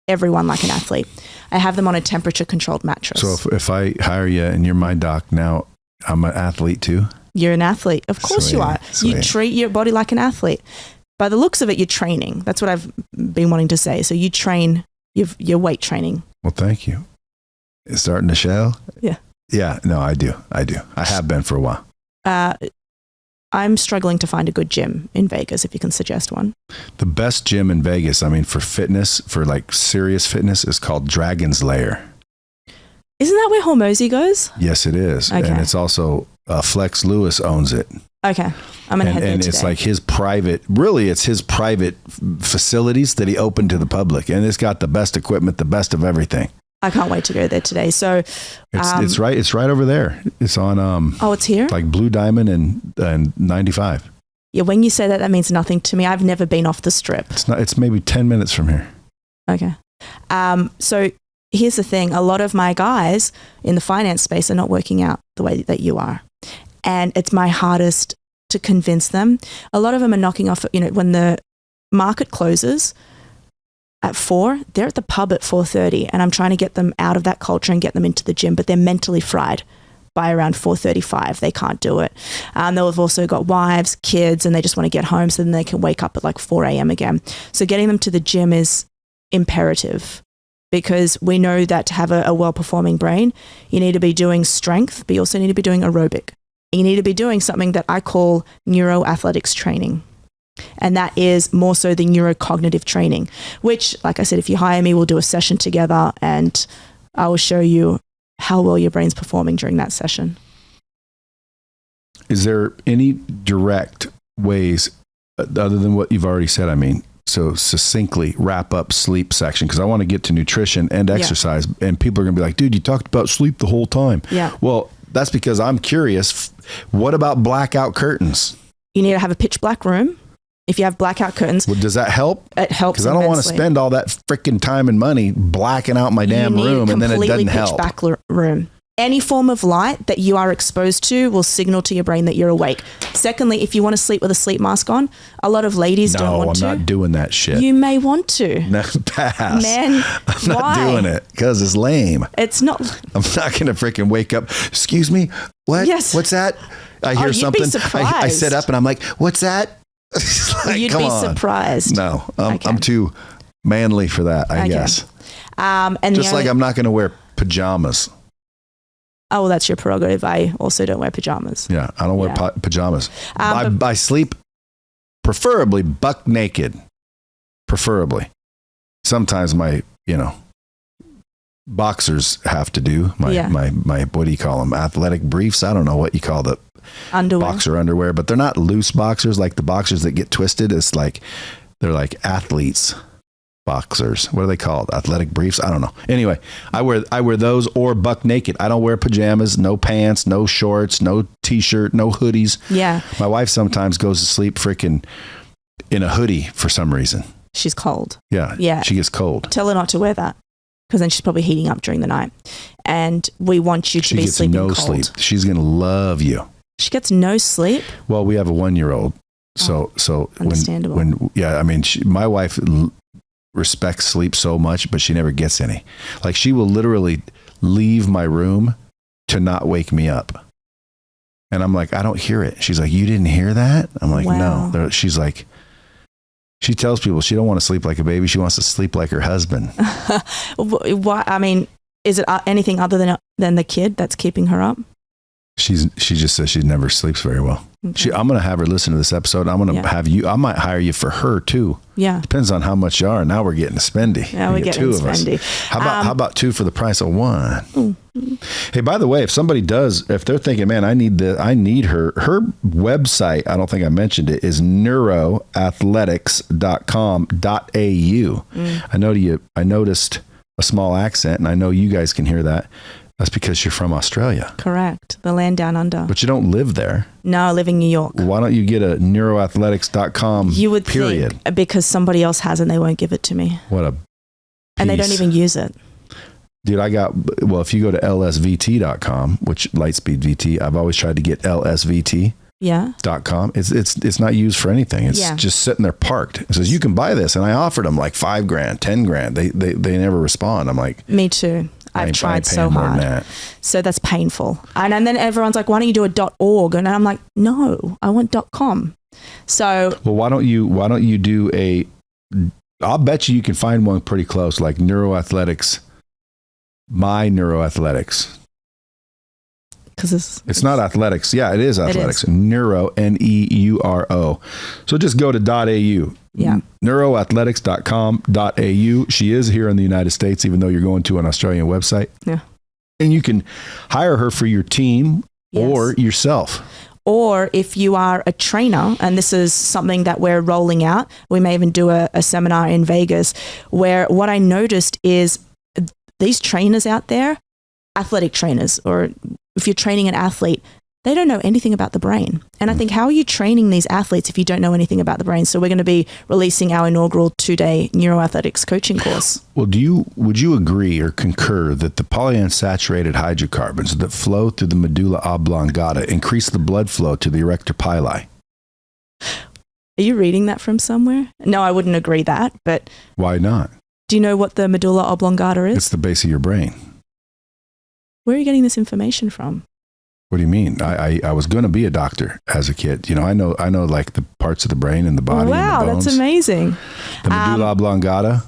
everyone like an athlete. I have them on a temperature controlled mattress. So if I hire you and you're my doc, now I'm an athlete too? You're an athlete. Of course you are. Sweet. You treat your body like an athlete. By the looks of it, you're training. That's what I've been wanting to say. So you train, your weight training. Well, thank you. It's starting to show? Yeah. Yeah, no, I do. I have been for a while. I'm struggling to find a good gym in Vegas, if you can suggest one. The best gym in Vegas, I mean, for fitness, for like serious fitness, is called Dragon's Lair. Isn't that where Hormozy goes? Yes, it is. Okay. And it's also, Flex Lewis owns it. Okay. I'm going to head there today. And it's like his private facilities that he opened to the public. And it's got the best equipment, the best of everything. I can't wait to go there today. So it's right over there. It's on it's here? Like Blue Diamond and 95. Yeah, when you say that means nothing to me. I've never been off the strip. It's maybe 10 minutes from here. Okay. So here's the thing. A lot of my guys in the finance space are not working out the way that you are. And it's my hardest to convince them. A lot of them are knocking off, when the market closes at 4, they're at the pub at 4:30, and I'm trying to get them out of that culture and get them into the gym, but they're mentally fried by around 4:35. They can't do it. They'll have also got wives, kids, and they just want to get home so then they can wake up at like 4 a.m. again. So getting them to the gym is imperative, because we know that to have a well-performing brain, you need to be doing strength, but you also need to be doing aerobic. You need to be doing something that I call Neuro Athletics training. And that is more so the neurocognitive training, which, like I said, if you hire me, we'll do a session together and I will show you how well your brain's performing during that session. Is there any direct ways, other than what you've already said, so succinctly wrap up sleep section? Because I want to get to nutrition and exercise, and people are going to be like, dude, you talked about sleep the whole time. Yeah. Well, that's because I'm curious. What about blackout curtains? You need to have a pitch black room. If you have blackout curtains. Well, does that help? It helps. Because I don't want to spend all that freaking time and money blacking out my damn room, and then it doesn't help. You need a completely pitch black room. Any form of light that you are exposed to will signal to your brain that you're awake. Secondly, if you want to sleep with a sleep mask on, a lot of ladies don't want to. No, I'm not doing that shit. You may want to. No, pass. Man, I'm not doing it because it's lame. It's not. I'm not going to freaking wake up. Excuse me. What? Yes. What's that? I hear something. You'd be surprised. I sit up and I'm like, what's that? Like, you'd be surprised. No, I'm too manly for that, I guess. And just like I'm not going to wear pajamas. Oh, well, that's your prerogative. I also don't wear pajamas. Yeah, I don't wear pajamas. I sleep preferably buck naked. Preferably. Sometimes my, boxers have to do. My what do you call them? Athletic briefs? I don't know what you call the boxer underwear, but they're not loose boxers like the boxers that get twisted. It's like, they're like athletes boxers. What are they called? Athletic briefs? I don't know. Anyway, I wear those or buck naked. I don't wear pajamas, no pants, no shorts, no t-shirt, no hoodies. Yeah. My wife sometimes goes to sleep freaking in a hoodie for some reason. She's cold. Yeah. Yeah. She gets cold. Tell her not to wear that, because then she's probably heating up during the night. And we want you to be sleeping cold. She gets no sleep. She's going to love you. She gets no sleep? Well, we have a 1-year-old. So understandable. My wife respects sleep so much, but she never gets any. Like, she will literally leave my room to not wake me up. And I'm like, I don't hear it. She's like, you didn't hear that? I'm like, wow. No. She's like, she tells people she don't want to sleep like a baby. She wants to sleep like her husband. Why? I mean, is it anything other than the kid that's keeping her up? She just says she never sleeps very well. Okay. I'm going to have her listen to this episode. I'm going to have you. I might hire you for her too. Yeah. Depends on how much you are. Now we're getting spendy. Yeah, we're getting spendy. How about 2 for the price of 1? Mm-hmm. Hey, by the way, if they're thinking, man, I need her website, I don't think I mentioned it, is neuroathletics.com.au. I noticed a small accent, and I know you guys can hear that. That's because you're from Australia. Correct. The land down under. But you don't live there. No, I live in New York. Why don't you get a neuroathletics.com You would period? Think because somebody else has and they won't give it to me. What a piece. And they don't even use it. Dude, if you go to lsvt.com, which Lightspeed VT, I've always tried to get lsvt.com. Yeah. It's not used for anything. It's just sitting there parked. It says, you can buy this. And I offered them like $5,000, $10,000. They never respond. I'm like, me too. I've tried so hard. So that's painful. And then everyone's like, why don't you do a .org? And I'm like, no, I want .com. So, well, why don't you do I'll bet you can find one pretty close, like Neuro Athletics, my Neuro Athletics. Because it's not athletics. Yeah, it is athletics. It is. Neuro, Neuro. So just go to .au. Yeah. Neuroathletics.com.au. She is here in the United States, even though you're going to an Australian website. Yeah. And you can hire her for your team or yourself. Or if you are a trainer, and this is something that we're rolling out, we may even do a seminar in Vegas, where what I noticed is these trainers out there, athletic trainers, or if you're training an athlete, they don't know anything about the brain. And I think, how are you training these athletes if you don't know anything about the brain? So we're going to be releasing our inaugural 2-day Neuro Athletics coaching course. Well, would you agree or concur that the polyunsaturated hydrocarbons that flow through the medulla oblongata increase the blood flow to the erector pili? Are you reading that from somewhere? No, I wouldn't agree that, but... Why not? Do you know what the medulla oblongata is? It's the base of your brain. Where are you getting this information from? What do you mean? I was going to be a doctor as a kid. You know, I know like the parts of the brain and the body. Wow, and the bones. That's amazing. The medulla oblongata.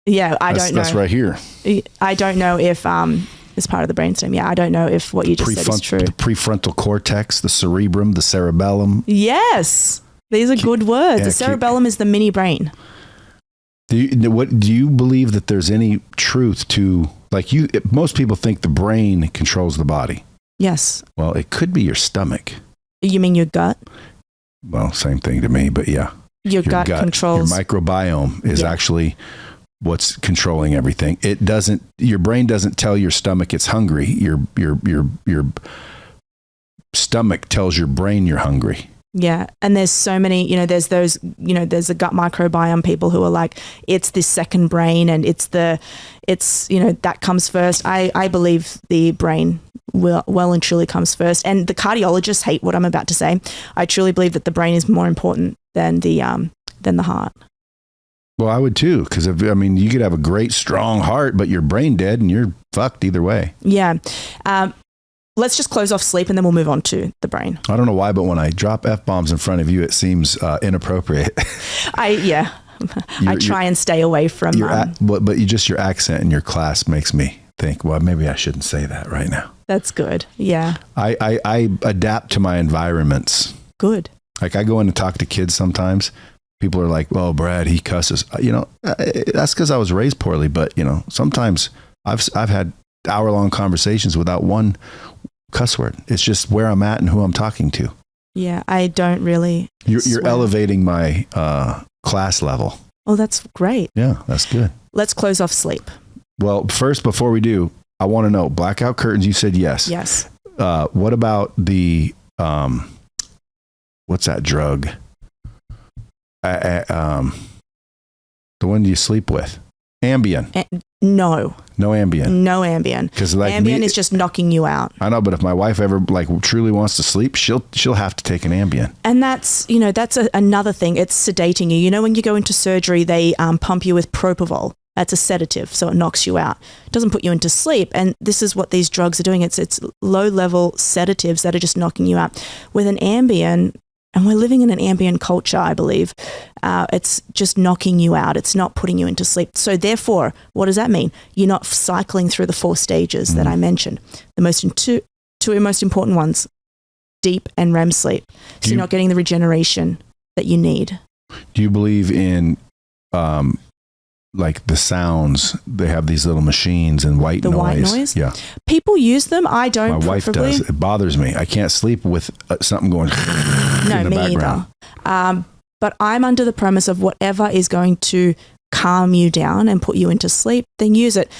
Yeah, I don't know. That's right here. I don't know if it's part of the brainstem. Yeah, I don't know if what you just said is true. The prefrontal cortex, the cerebrum, the cerebellum. Yes, these are good words. The cerebellum is the mini brain. Do you believe that there's any truth to, like, most people think the brain controls the body? Yes. Well, it could be your stomach. You mean your gut? Well, same thing to me, but yeah. Your gut controls. Your microbiome is actually what's controlling everything. Your brain doesn't tell your stomach it's hungry. Your stomach tells your brain you're hungry. Yeah. And there's so many, there's those, there's the gut microbiome people who are like, it's this second brain and it's that comes first. I believe the brain well and truly comes first. And the cardiologists hate what I'm about to say. I truly believe that the brain is more important than the heart. Well, I would too, because you could have a great, strong heart, but you're brain dead and you're fucked either way. Yeah. Let's just close off sleep and then we'll move on to the brain. I don't know why, but when I drop F-bombs in front of you, it seems inappropriate. I try and stay away from... but your accent in your class makes me think, well, maybe I shouldn't say that right now. That's good. Yeah. I adapt to my environments. Good. Like, I go in and talk to kids sometimes. People are like, well, Brad, he cusses. That's because I was raised poorly. But, sometimes I've had hour-long conversations without one cuss word. It's just where I'm at and who I'm talking to. Yeah, I don't really. You're elevating my class level. Oh, that's great. Yeah, that's good. Let's close off sleep. Well, first, before we do, I want to know, blackout curtains, you said yes. Yes. What about the, what's that drug? The one you sleep with. Ambien. No. No Ambien. No Ambien. Because like Ambien is just knocking you out. I know, but if my wife ever like truly wants to sleep, she'll have to take an Ambien. And that's another thing. It's sedating you. You know, when you go into surgery, they pump you with propofol. That's a sedative, so it knocks you out. It doesn't put you into sleep. And this is what these drugs are doing. It's low-level sedatives that are just knocking you out. With an Ambien, and we're living in an Ambien culture, I believe, it's just knocking you out. It's not putting you into sleep. So therefore, what does that mean? You're not cycling through the 4 stages that I mentioned. The two most important ones, deep and REM sleep. So you're not getting the regeneration that you need. Do you believe in like the sounds? They have these little machines and white noise. Yeah. People use them. I don't. My wife does. It bothers me. I can't sleep with something going no, in the me background. Either. But I'm under the premise of whatever is going to calm you down and put you into sleep, then use it.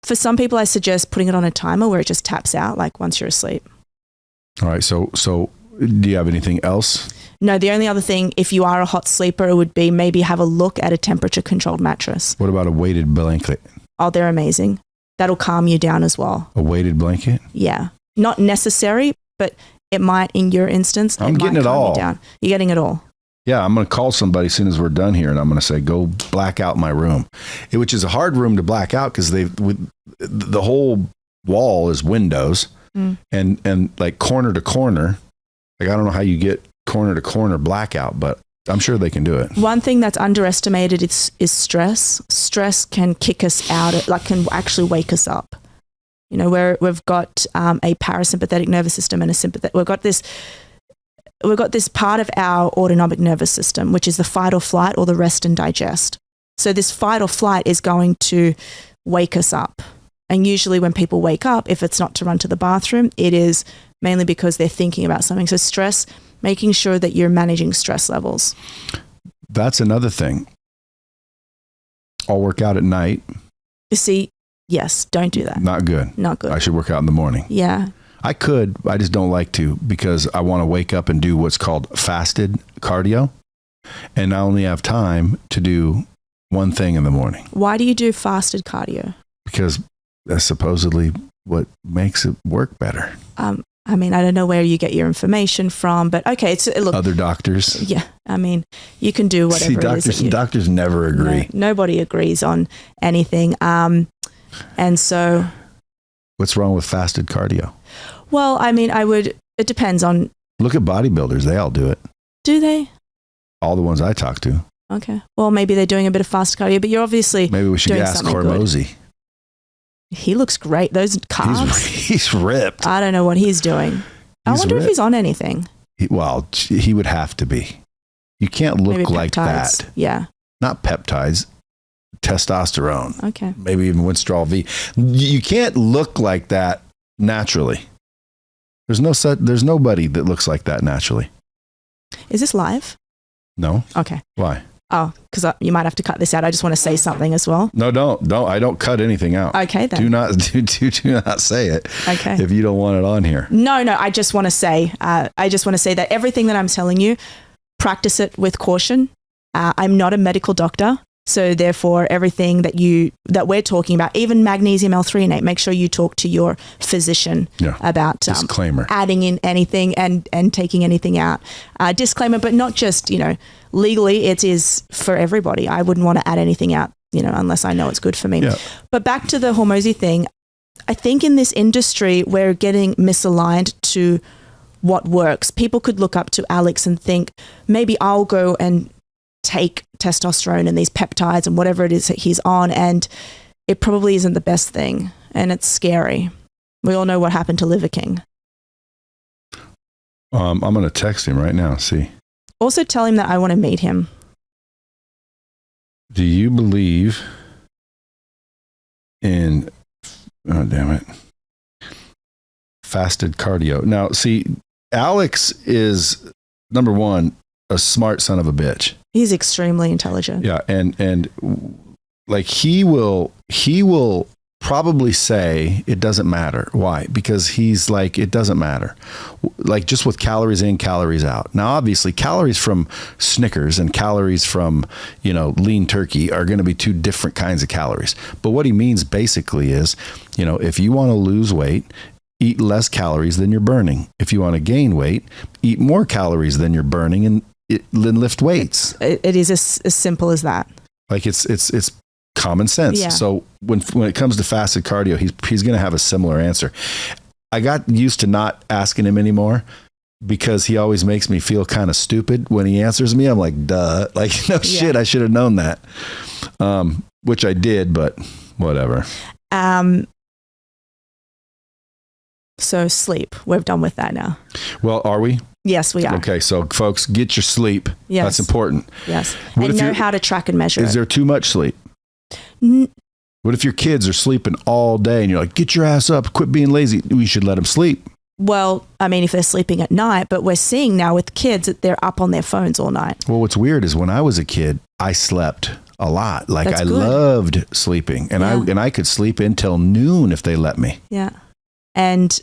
For some people, I suggest putting it on a timer where it just taps out like once you're asleep. All right. So do you have anything else? No, the only other thing, if you are a hot sleeper, it would be maybe have a look at a temperature-controlled mattress. What about a weighted blanket? Oh, they're amazing. That'll calm you down as well. A weighted blanket? Yeah. Not necessary, but it might, in your instance, I'm getting it all. You're getting it all. Yeah, I'm going to call somebody as soon as we're done here, and I'm going to say, go black out my room, which is a hard room to black out because the whole wall is windows and like corner to corner. Like, I don't know how you get corner to corner blackout, but I'm sure they can do it. One thing that's underestimated is stress. Stress can kick us out, like can actually wake us up. You know, where we've got a parasympathetic nervous system and a sympathetic. We've got this part of our autonomic nervous system, which is the fight or flight or the rest and digest. So this fight or flight is going to wake us up. And usually when people wake up, if it's not to run to the bathroom, it is mainly because they're thinking about something. So stress, making sure that you're managing stress levels. That's another thing. I'll work out at night. You see, yes, don't do that. Not good. Not good. I should work out in the morning. Yeah. I could, I just don't like to because I want to wake up and do what's called fasted cardio. And I only have time to do one thing in the morning. Why do you do fasted cardio? Because that's supposedly what makes it work better. I mean, I don't know where you get your information from, but okay. Look, other doctors. Yeah. I mean, you can do whatever doctors, it is. Doctors never agree. No, nobody agrees on anything. And so. What's wrong with fasted cardio? Well, I mean, it depends on. Look at bodybuilders. They all do it. Do they? All the ones I talk to. Okay. Well, maybe they're doing a bit of fast cardio, but you're obviously. Maybe we should ask Hormozy. He looks great. Those calves. He's ripped. I don't know what he's doing. I wonder if he's on anything. He would have to be. You can't look maybe like peptides. that. Yeah. Not peptides. Testosterone. Okay. Maybe even Winstrol V. You can't look like that naturally. There's nobody that looks like that naturally. Is this live? No. Okay. Why? Oh, because you might have to cut this out. I just want to say something as well. No, don't. I don't cut anything out. Okay, then. Do not say it. Okay. If you don't want it on here. No. I just want to say. That everything that I'm telling you, practice it with caution. I'm not a medical doctor, so therefore, everything that we're talking about, even magnesium L-threonate, make sure you talk to your physician about disclaimer, adding in anything and taking anything out. Disclaimer, but not just legally. It is for everybody. I wouldn't want to add anything out, unless I know it's good for me. Yeah. But back to the Hormozy thing, I think in this industry we're getting misaligned to what works. People could look up to Alex and think maybe I'll go and take testosterone and these peptides and whatever it is that he's on, and it probably isn't the best thing, and it's scary. We all know what happened to Liver King. I'm going to text him right now. See. Also tell him that I want to meet him. Do you believe in, oh damn it, fasted cardio? Now, see, Alex is, number one, a smart son of a bitch. He's extremely intelligent. Yeah, and like he will probably say it doesn't matter. Why? Because he's like, it doesn't matter. Like just with calories in, calories out. Now, obviously calories from Snickers and calories from, lean turkey are going to be two different kinds of calories. But what he means basically is, if you want to lose weight, eat less calories than you're burning. If you want to gain weight, eat more calories than you're burning and lift weights. It is as simple as that. Like it's common sense. Yeah. So when it comes to fasted cardio, he's going to have a similar answer. I got used to not asking him anymore because he always makes me feel kind of stupid when he answers me. I'm like, duh, like no shit. I should have known that. Which I did, but whatever. So sleep, we're done with that now. Well, are we? Yes, we are. Okay. So folks, get your sleep. Yes. That's important. Yes. And know how to track and measure. Is there too much sleep? What if your kids are sleeping all day and you're like, get your ass up, quit being lazy? We should let them sleep. Well, I mean, if they're sleeping at night, but we're seeing now with kids that they're up on their phones all night. Well, what's weird is when I was a kid, I slept a lot. Like I loved sleeping and I could sleep until noon if they let me. Yeah. And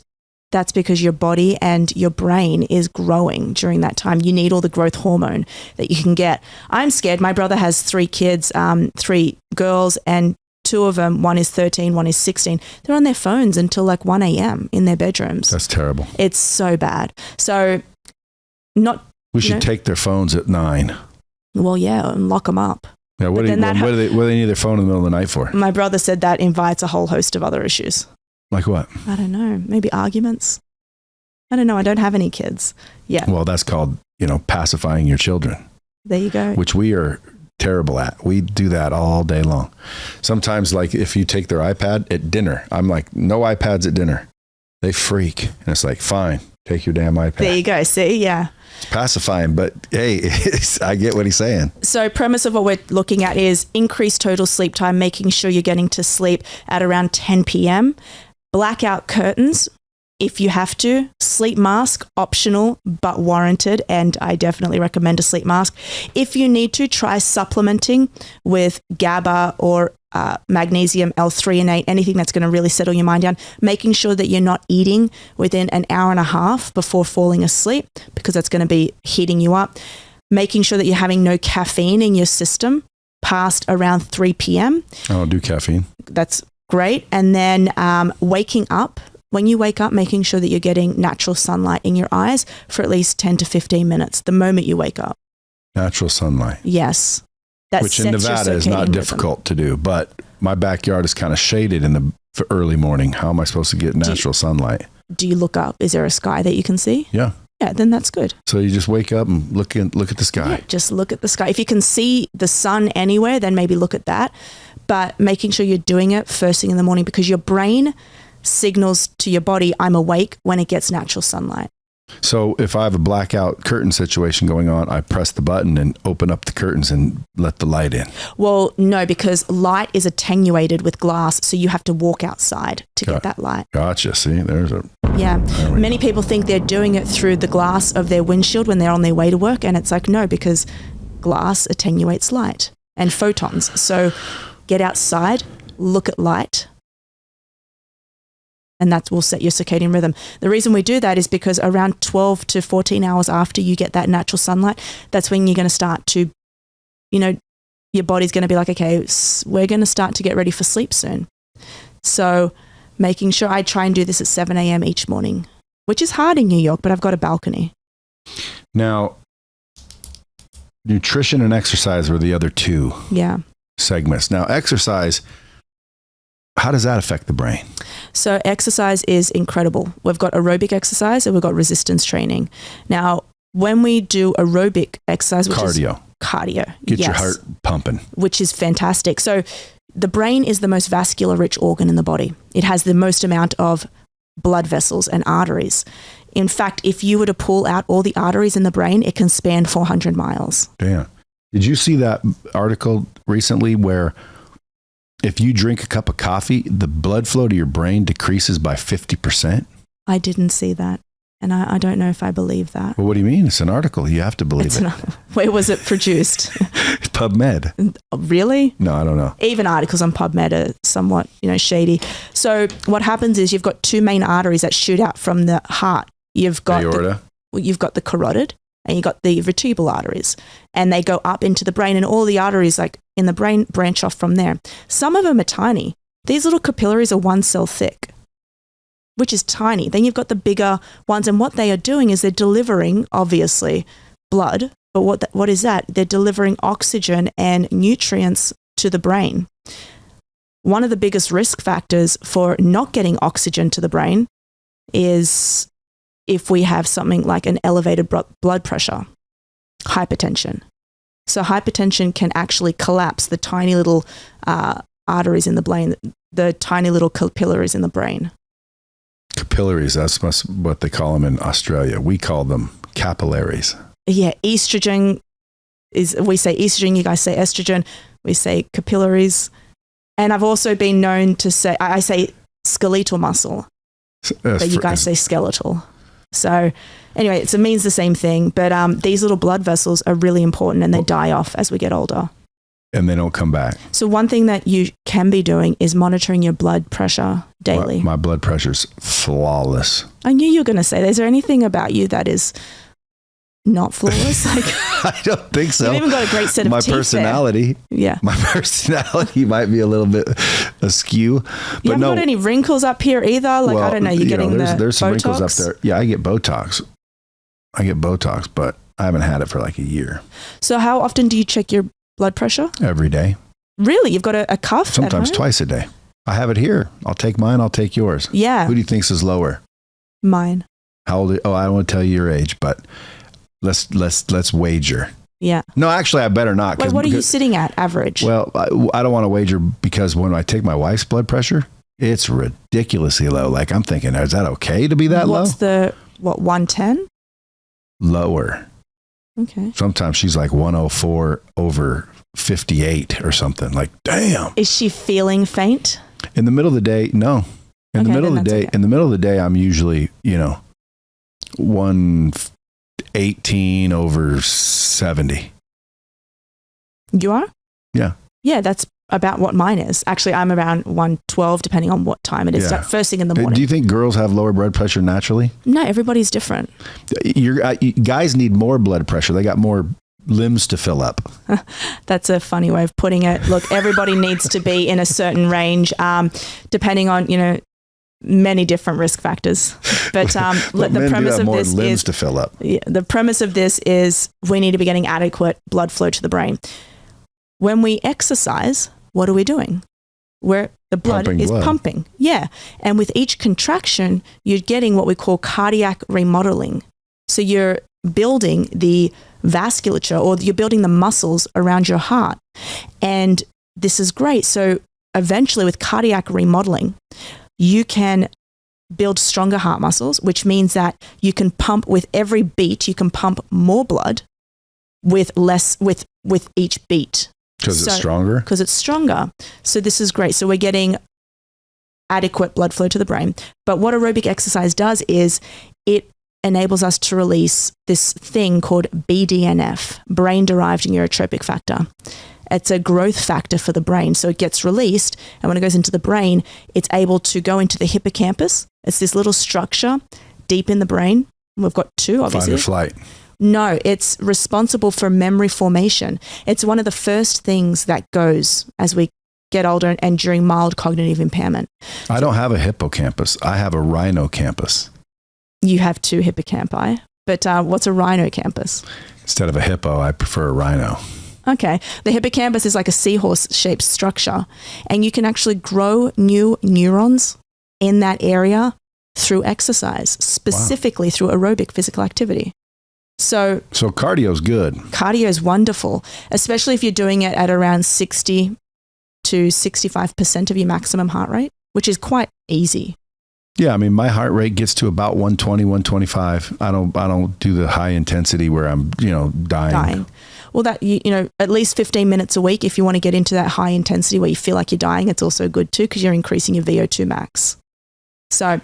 that's because your body and your brain is growing during that time. You need all the growth hormone that you can get. I'm scared. My brother has 3 kids, 3 girls, and 2 of them, one is 13, one is 16. They're on their phones until like 1 a.m. in their bedrooms. That's terrible. It's so bad. So we should take their phones at 9. Well, yeah, and lock them up. Yeah, what do they need their phone in the middle of the night for? My brother said that invites a whole host of other issues. Like what? I don't know. Maybe arguments. I don't know. I don't have any kids. Yeah. Well, that's called, pacifying your children. There you go. Which we are terrible at. We do that all day long. Sometimes, like if you take their iPad at dinner, I'm like, no iPads at dinner. They freak. And it's like, fine, take your damn iPad. There you go. See? Yeah. It's pacifying, but hey, I get what he's saying. So premise of what we're looking at is increased total sleep time, making sure you're getting to sleep at around 10 p.m. Blackout curtains, if you have to. Sleep mask, optional, but warranted. And I definitely recommend a sleep mask. If you need to, try supplementing with GABA or magnesium, L-threonate, anything that's going to really settle your mind down. Making sure that you're not eating within an hour and a half before falling asleep, because that's going to be heating you up. Making sure that you're having no caffeine in your system past around 3 p.m. I don't do caffeine. That's great. And then waking up, when you wake up, making sure that you're getting natural sunlight in your eyes for at least 10 to 15 minutes the moment you wake up. Natural sunlight. Yes. Which in Nevada is not difficult to do, but my backyard is kind of shaded in the early morning. How am I supposed to get natural sunlight? Do you look up? Is there a sky that you can see? Yeah. Yeah, then that's good. So you just wake up and look at the sky. Yeah, just look at the sky. If you can see the sun anywhere, then maybe look at that. But making sure you're doing it first thing in the morning, because your brain signals to your body, I'm awake, when it gets natural sunlight. So if I have a blackout curtain situation going on, I press the button and open up the curtains and let the light in. Well, no, because light is attenuated with glass, so you have to walk outside to get that light. Gotcha. See, Yeah. Many people think they're doing it through the glass of their windshield when they're on their way to work, and it's like, no, because glass attenuates light and photons. So get outside, look at light, and that will set your circadian rhythm. The reason we do that is because around 12 to 14 hours after you get that natural sunlight, that's when you're going to start to, your body's going to be like, okay, we're going to start to get ready for sleep soon. So making sure I try and do this at 7 a.m. each morning, which is hard in New York, but I've got a balcony. Now, nutrition and exercise were the other 2 segments. Now, exercise, how does that affect the brain? So exercise is incredible. We've got aerobic exercise and we've got resistance training. Now, when we do aerobic exercise, which is cardio. Get your heart pumping. Which is fantastic. So the brain is the most vascular rich organ in the body. It has the most amount of blood vessels and arteries. In fact, if you were to pull out all the arteries in the brain, it can span 400 miles. Damn. Did you see that article recently where if you drink a cup of coffee, the blood flow to your brain decreases by 50%? I didn't see that. And I don't know if I believe that. Well, what do you mean? It's an article. You have to believe it. Where was it produced? PubMed. Really? No, I don't know. Even articles on PubMed are somewhat, shady. So what happens is you've got two main arteries that shoot out from the heart. You've got the carotid and you've got the vertebral arteries, and they go up into the brain, and all the arteries like in the brain branch off from there. Some of them are tiny. These little capillaries are 1 cell thick, which is tiny. Then you've got the bigger ones, and what they are doing is they're delivering, obviously, blood. But what is that? They're delivering oxygen and nutrients to the brain. One of the biggest risk factors for not getting oxygen to the brain is if we have something like an elevated blood pressure, hypertension. So hypertension can actually collapse the tiny little arteries in the brain, the tiny little capillaries in the brain. Capillaries, that's what they call them in Australia. We call them capillaries. Yeah, estrogen we say estrogen, you guys say estrogen, we say capillaries. And I've also been known to say, I say skeletal muscle, but you guys say skeletal. So anyway, it means the same thing, but these little blood vessels are really important, and they die off as we get older. And they don't come back. So one thing that you can be doing is monitoring your blood pressure daily. My blood pressure's flawless. I knew you were going to say that. Is there anything about you that is not flawless? I don't think so. You've even got a great set of my teeth personality. There. Yeah. My personality might be a little bit askew. But you haven't got any wrinkles up here either? Like, well, I don't know, you're getting there's some wrinkles up there. Yeah, I get Botox. But I haven't had it for like a year. So how often do you check your blood pressure? Every day. Really? You've got a cuff? Sometimes twice a day. I have it here. I'll take mine. I'll take yours. Yeah. Who do you think is lower? Mine. How old? I don't want to tell you your age, but let's wager. Yeah. No, actually, I better not. Wait, what are you sitting at average? Well, I don't want to wager because when I take my wife's blood pressure, it's ridiculously low. Like I'm thinking, is that okay to be that low? What's 110? Lower. Okay. Sometimes she's like 104 over 58 or something. Like, damn. Is she feeling faint? In the middle of the day, no. In the middle of the day, I'm usually, 118 over 70. You are? Yeah. Yeah, that's about what mine is. Actually, I'm around 112, depending on what time it is. Yeah. First thing in the morning. Do you think girls have lower blood pressure naturally? No, everybody's different. Guys need more blood pressure. They got more limbs to fill up. That's a funny way of putting it. Look, everybody needs to be in a certain range, depending on, many different risk factors. But the premise of this is to fill up. Yeah, the premise of this is we need to be getting adequate blood flow to the brain. When we exercise, what are we doing? Where the blood is pumping. Yeah. And with each contraction, you're getting what we call cardiac remodeling. So you're building the vasculature, or you're building the muscles around your heart. And this is great. So eventually with cardiac remodeling, you can build stronger heart muscles, which means that you can pump with every beat, you can pump more blood with each beat. Because it's stronger? Because it's stronger. So this is great. So we're getting adequate blood flow to the brain. But what aerobic exercise does is it enables us to release this thing called BDNF, brain-derived neurotrophic factor. It's a growth factor for the brain. So it gets released, and when it goes into the brain, it's able to go into the hippocampus. It's this little structure deep in the brain. We've got two, obviously. Fight or flight. No, it's responsible for memory formation. It's one of the first things that goes as we get older and during mild cognitive impairment. I don't have a hippocampus. I have a rhinocampus. You have two hippocampi, but what's a rhinocampus? Instead of a hippo, I prefer a rhino. Okay. The hippocampus is like a seahorse-shaped structure, and you can actually grow new neurons in that area through exercise, specifically through aerobic physical activity. So cardio is good. Cardio is wonderful, especially if you're doing it at around 60 to 65% of your maximum heart rate, which is quite easy. Yeah, I mean, my heart rate gets to about 120, 125. I don't do the high intensity where I'm, dying. Well, that, at least 15 minutes a week, if you want to get into that high intensity where you feel like you're dying, it's also good too, because you're increasing your VO2 max. So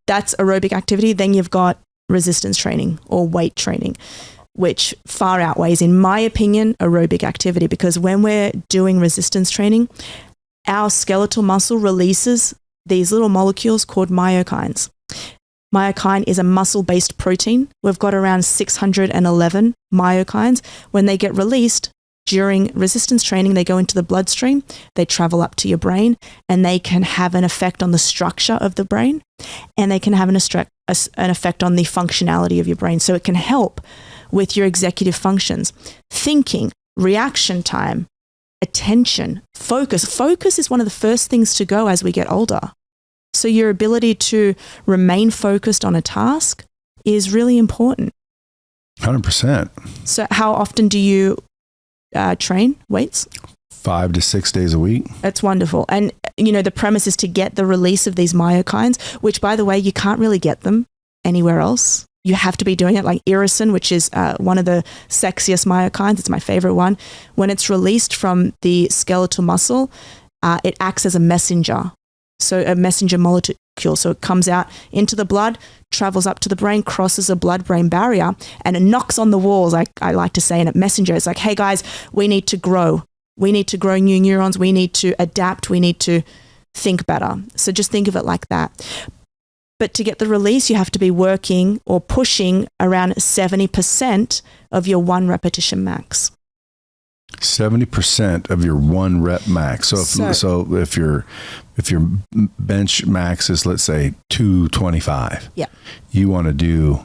that's aerobic activity. Then you've got resistance training or weight training. which far outweighs, in my opinion, aerobic activity, because when we're doing resistance training, our skeletal muscle releases these little molecules called myokines. Myokine is a muscle-based protein. We've got around 611 myokines. When they get released during resistance training, they go into the bloodstream, they travel up to your brain, and they can have an effect on the structure of the brain, and they can have an effect on the functionality of your brain. So it can help with your executive functions, thinking, reaction time, attention, focus. Focus is one of the first things to go as we get older. So your ability to remain focused on a task is really important. 100%. So how often do you train weights? 5 to 6 days a week. That's wonderful. And, the premise is to get the release of these myokines, which, by the way, you can't really get them anywhere else. You have to be doing it, like irisin, which is one of the sexiest myokines. It's my favorite one. When it's released from the skeletal muscle, it acts as a messenger. So a messenger molecule. So it comes out into the blood, travels up to the brain, crosses a blood-brain barrier, and it knocks on the walls, I like to say, in a messenger. It's like, hey guys, we need to grow. We need to grow new neurons. We need to adapt. We need to think better. So just think of it like that. But to get the release, you have to be working or pushing around 70% of your 1 repetition max. 70% of your 1 rep max. So if your bench max is, let's say, 225, yeah, you want to do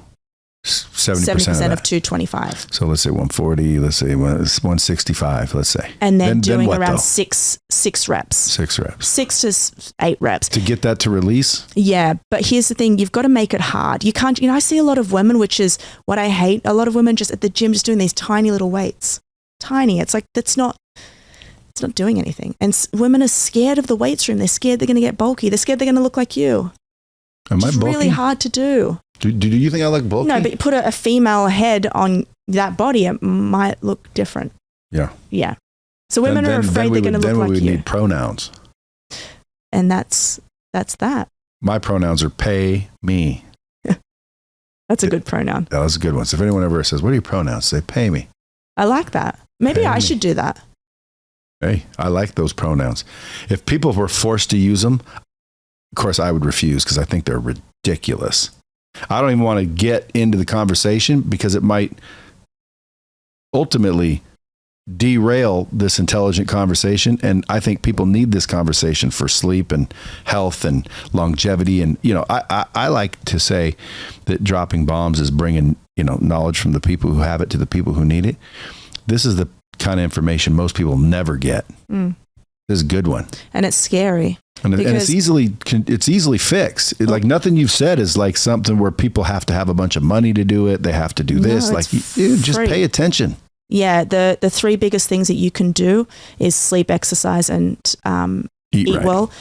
70% of 225. So let's say 140, let's say 165, let's say. And then doing what, around though? six reps. 6 reps. 6 to 8 reps. To get that to release? Yeah, but here's the thing, you've got to make it hard. You can't, I see a lot of women, which is what I hate, a lot of women just at the gym just doing these tiny little weights. Tiny. It's like, it's not doing anything. And women are scared of the weights room. They're scared they're going to get bulky. They're scared they're going to look like you. Am I bulky? It's really hard to do. Do you think I look bulky? No, but you put a female head on that body, it might look different. Yeah. Yeah. So women are afraid they're going to look like you. Then we would need pronouns. And that's that. My pronouns are pay me. That's a good pronoun. That was a good one. So if anyone ever says, what are your pronouns? Say pay me. I like that. Maybe I should do that. Hey, I like those pronouns. If people were forced to use them, of course I would refuse because I think they're ridiculous. I don't even want to get into the conversation because it might ultimately derail this intelligent conversation. And I think people need this conversation for sleep and health and longevity. And, I like to say that dropping bombs is bringing, knowledge from the people who have it to the people who need it. This is the kind of information most people never get. This is a good one. And it's scary. And it's easily fixed. Like nothing you've said is like something where people have to have a bunch of money to do it. They have to do this. No, like just pay attention. Yeah. The 3 biggest things that you can do is sleep, exercise, and eat right. well.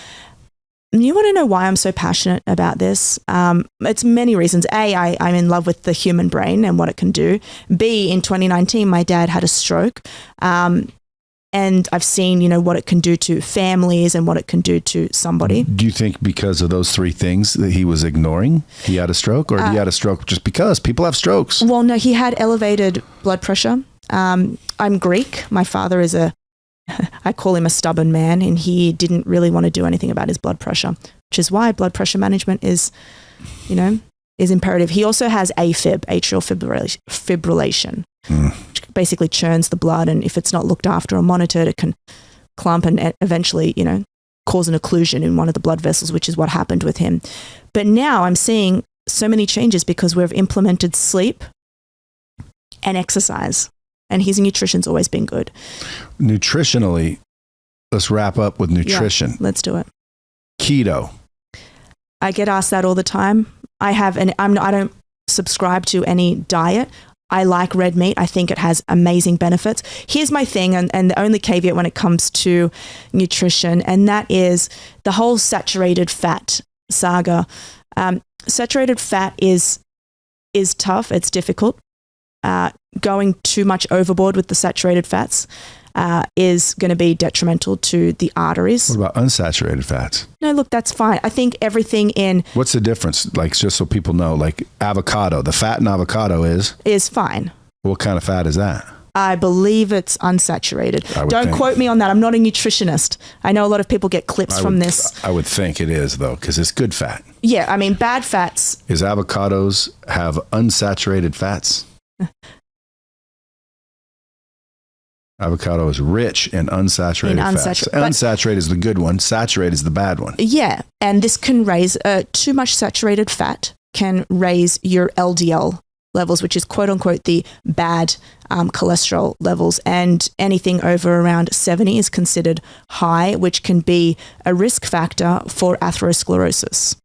And you want to know why I'm so passionate about this? It's many reasons. A, I'm in love with the human brain and what it can do. B, in 2019, my dad had a stroke. And I've seen, what it can do to families and what it can do to somebody. Do you think because of those 3 things that he was ignoring, he had a stroke? Or he had a stroke just because people have strokes? Well, no, he had elevated blood pressure. I'm Greek. My father is I call him a stubborn man, and he didn't really want to do anything about his blood pressure, which is why blood pressure management is imperative. He also has AFib, atrial fibrillation, which basically churns the blood. And if it's not looked after or monitored, it can clump and eventually, cause an occlusion in one of the blood vessels, which is what happened with him. But now I'm seeing so many changes because we've implemented sleep and exercise. And his nutrition's always been good. Nutritionally, let's wrap up with nutrition. Yeah, let's do it. Keto. I get asked that all the time. I don't subscribe to any diet. I like red meat. I think it has amazing benefits. Here's my thing, and the only caveat when it comes to nutrition, and that is the whole saturated fat saga. Saturated fat is tough. It's difficult. Going too much overboard with the saturated fats is going to be detrimental to the arteries. What about unsaturated fats? No, look, that's fine. I think everything in... What's the difference? Like, just so people know, like avocado, the fat in avocado is fine. What kind of fat is that? I believe it's unsaturated. Don't quote me on that. I'm not a nutritionist. I know a lot of people get clips from this. I would think it is, though, because it's good fat. Yeah, I mean, bad fats. Is avocados have unsaturated fats? Avocado is rich in unsaturated fats. Unsaturated is the good one. Saturated is the bad one. Yeah, and this can raise too much saturated fat can raise your LDL levels, which is quote unquote the bad cholesterol levels, and anything over around 70 is considered high, which can be a risk factor for atherosclerosis.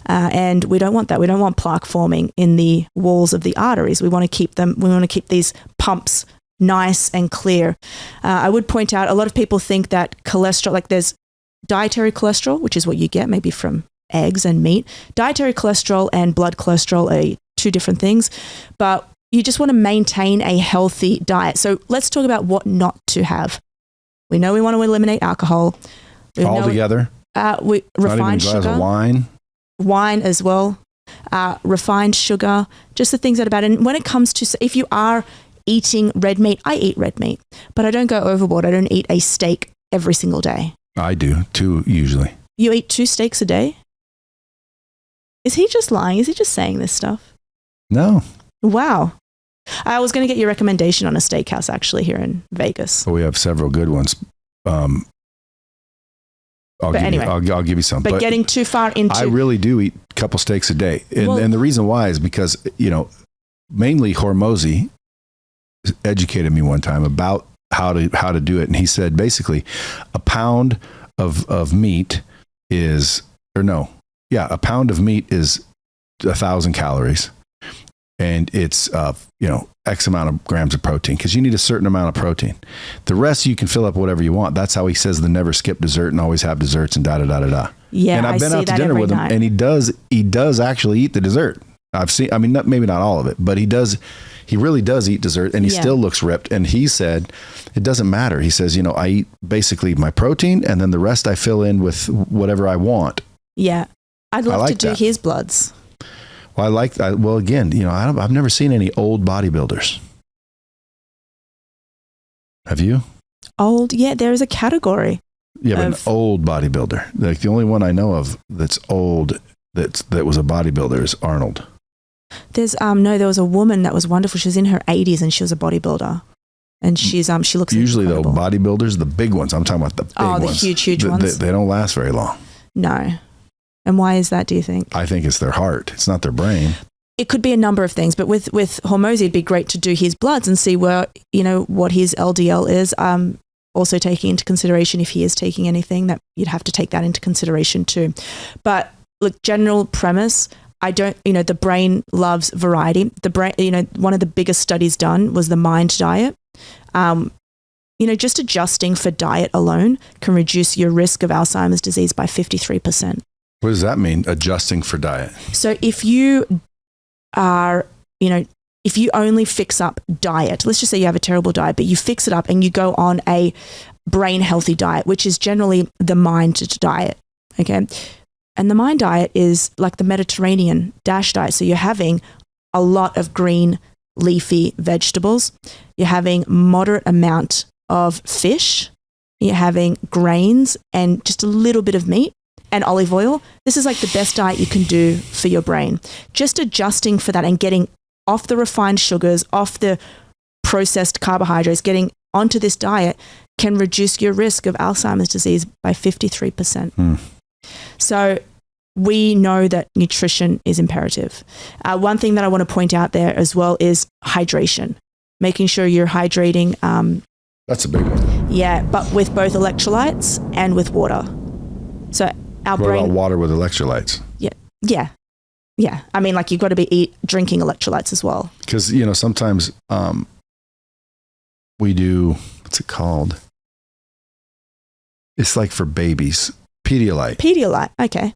And we don't want that. We don't want plaque forming in the walls of the arteries. We want to keep them. We want to keep these pumps nice and clear. I would point out a lot of people think that cholesterol, like there's dietary cholesterol, which is what you get maybe from eggs and meat. Dietary cholesterol and blood cholesterol are two different things, but you just want to maintain a healthy diet. So let's talk about what not to have. We know we want to eliminate alcohol. Altogether? Refined sugar. Glass of wine as well. Refined sugar, just the things that are bad. And when it comes to, if you are eating red meat, I eat red meat, but I don't go overboard. I don't eat a steak every single day. I do, 2 usually. You eat 2 steaks a day? Is he just lying? Is he just saying this stuff? No. Wow. I was going to get your recommendation on a steakhouse actually here in Vegas. Well, we have several good ones. I'll give you some. But getting too far into... I really do eat a couple steaks a day. And the reason why is because, mainly Hormozy educated me one time about how to do it. And he said, basically, a pound of meat is, a pound of meat is 1,000 calories. And it's, X amount of grams of protein, because you need a certain amount of protein. The rest you can fill up whatever you want. That's how he says the never skip dessert and always have desserts and da-da-da-da-da. Yeah, and I've been out to dinner with him, and he does actually eat the dessert. I've seen, maybe not all of it, but he really does eat dessert, and he still looks ripped. And he said, it doesn't matter. He says, I eat basically my protein, and then the rest I fill in with whatever I want. Yeah. I'd love to do his bloods. Well, I've never seen any old bodybuilders. Have you? Old? Yeah, there is a category. Yeah, but an old bodybuilder. Like the only one I know of that's old that was a bodybuilder is Arnold. There's there was a woman that was wonderful. She was in her 80s and she was a bodybuilder. And she looks usually incredible. Though bodybuilders, the big ones. I'm talking about the big ones. The huge ones. They don't last very long. No. And why is that, do you think? I think it's their heart. It's not their brain. It could be a number of things, but with Hormozy, it'd be great to do his bloods and see where, what his LDL is. Also taking into consideration if he is taking anything, that you'd have to take that into consideration too. But look, general premise, the brain loves variety. The brain, one of the biggest studies done was the MIND diet. Just adjusting for diet alone can reduce your risk of Alzheimer's disease by 53%. What does that mean, adjusting for diet? So if you are, if you only fix up diet, let's just say you have a terrible diet, but you fix it up and you go on a brain healthy diet, which is generally the MIND diet, okay? And the MIND diet is like the Mediterranean DASH diet. So you're having a lot of green leafy vegetables. You're having moderate amount of fish. You're having grains and just a little bit of meat. And olive oil. This is like the best diet you can do for your brain. Just adjusting for that and getting off the refined sugars, off the processed carbohydrates, getting onto this diet can reduce your risk of Alzheimer's disease by 53%. So we know that nutrition is imperative. One thing that I want to point out there as well is hydration. Making sure you're hydrating. That's a big one. Yeah, but with both electrolytes and with water. So what about water with electrolytes? Yeah. I mean, like you've got to be drinking electrolytes as well. Because, sometimes we do, what's it called? It's like for babies. Pedialyte. Okay.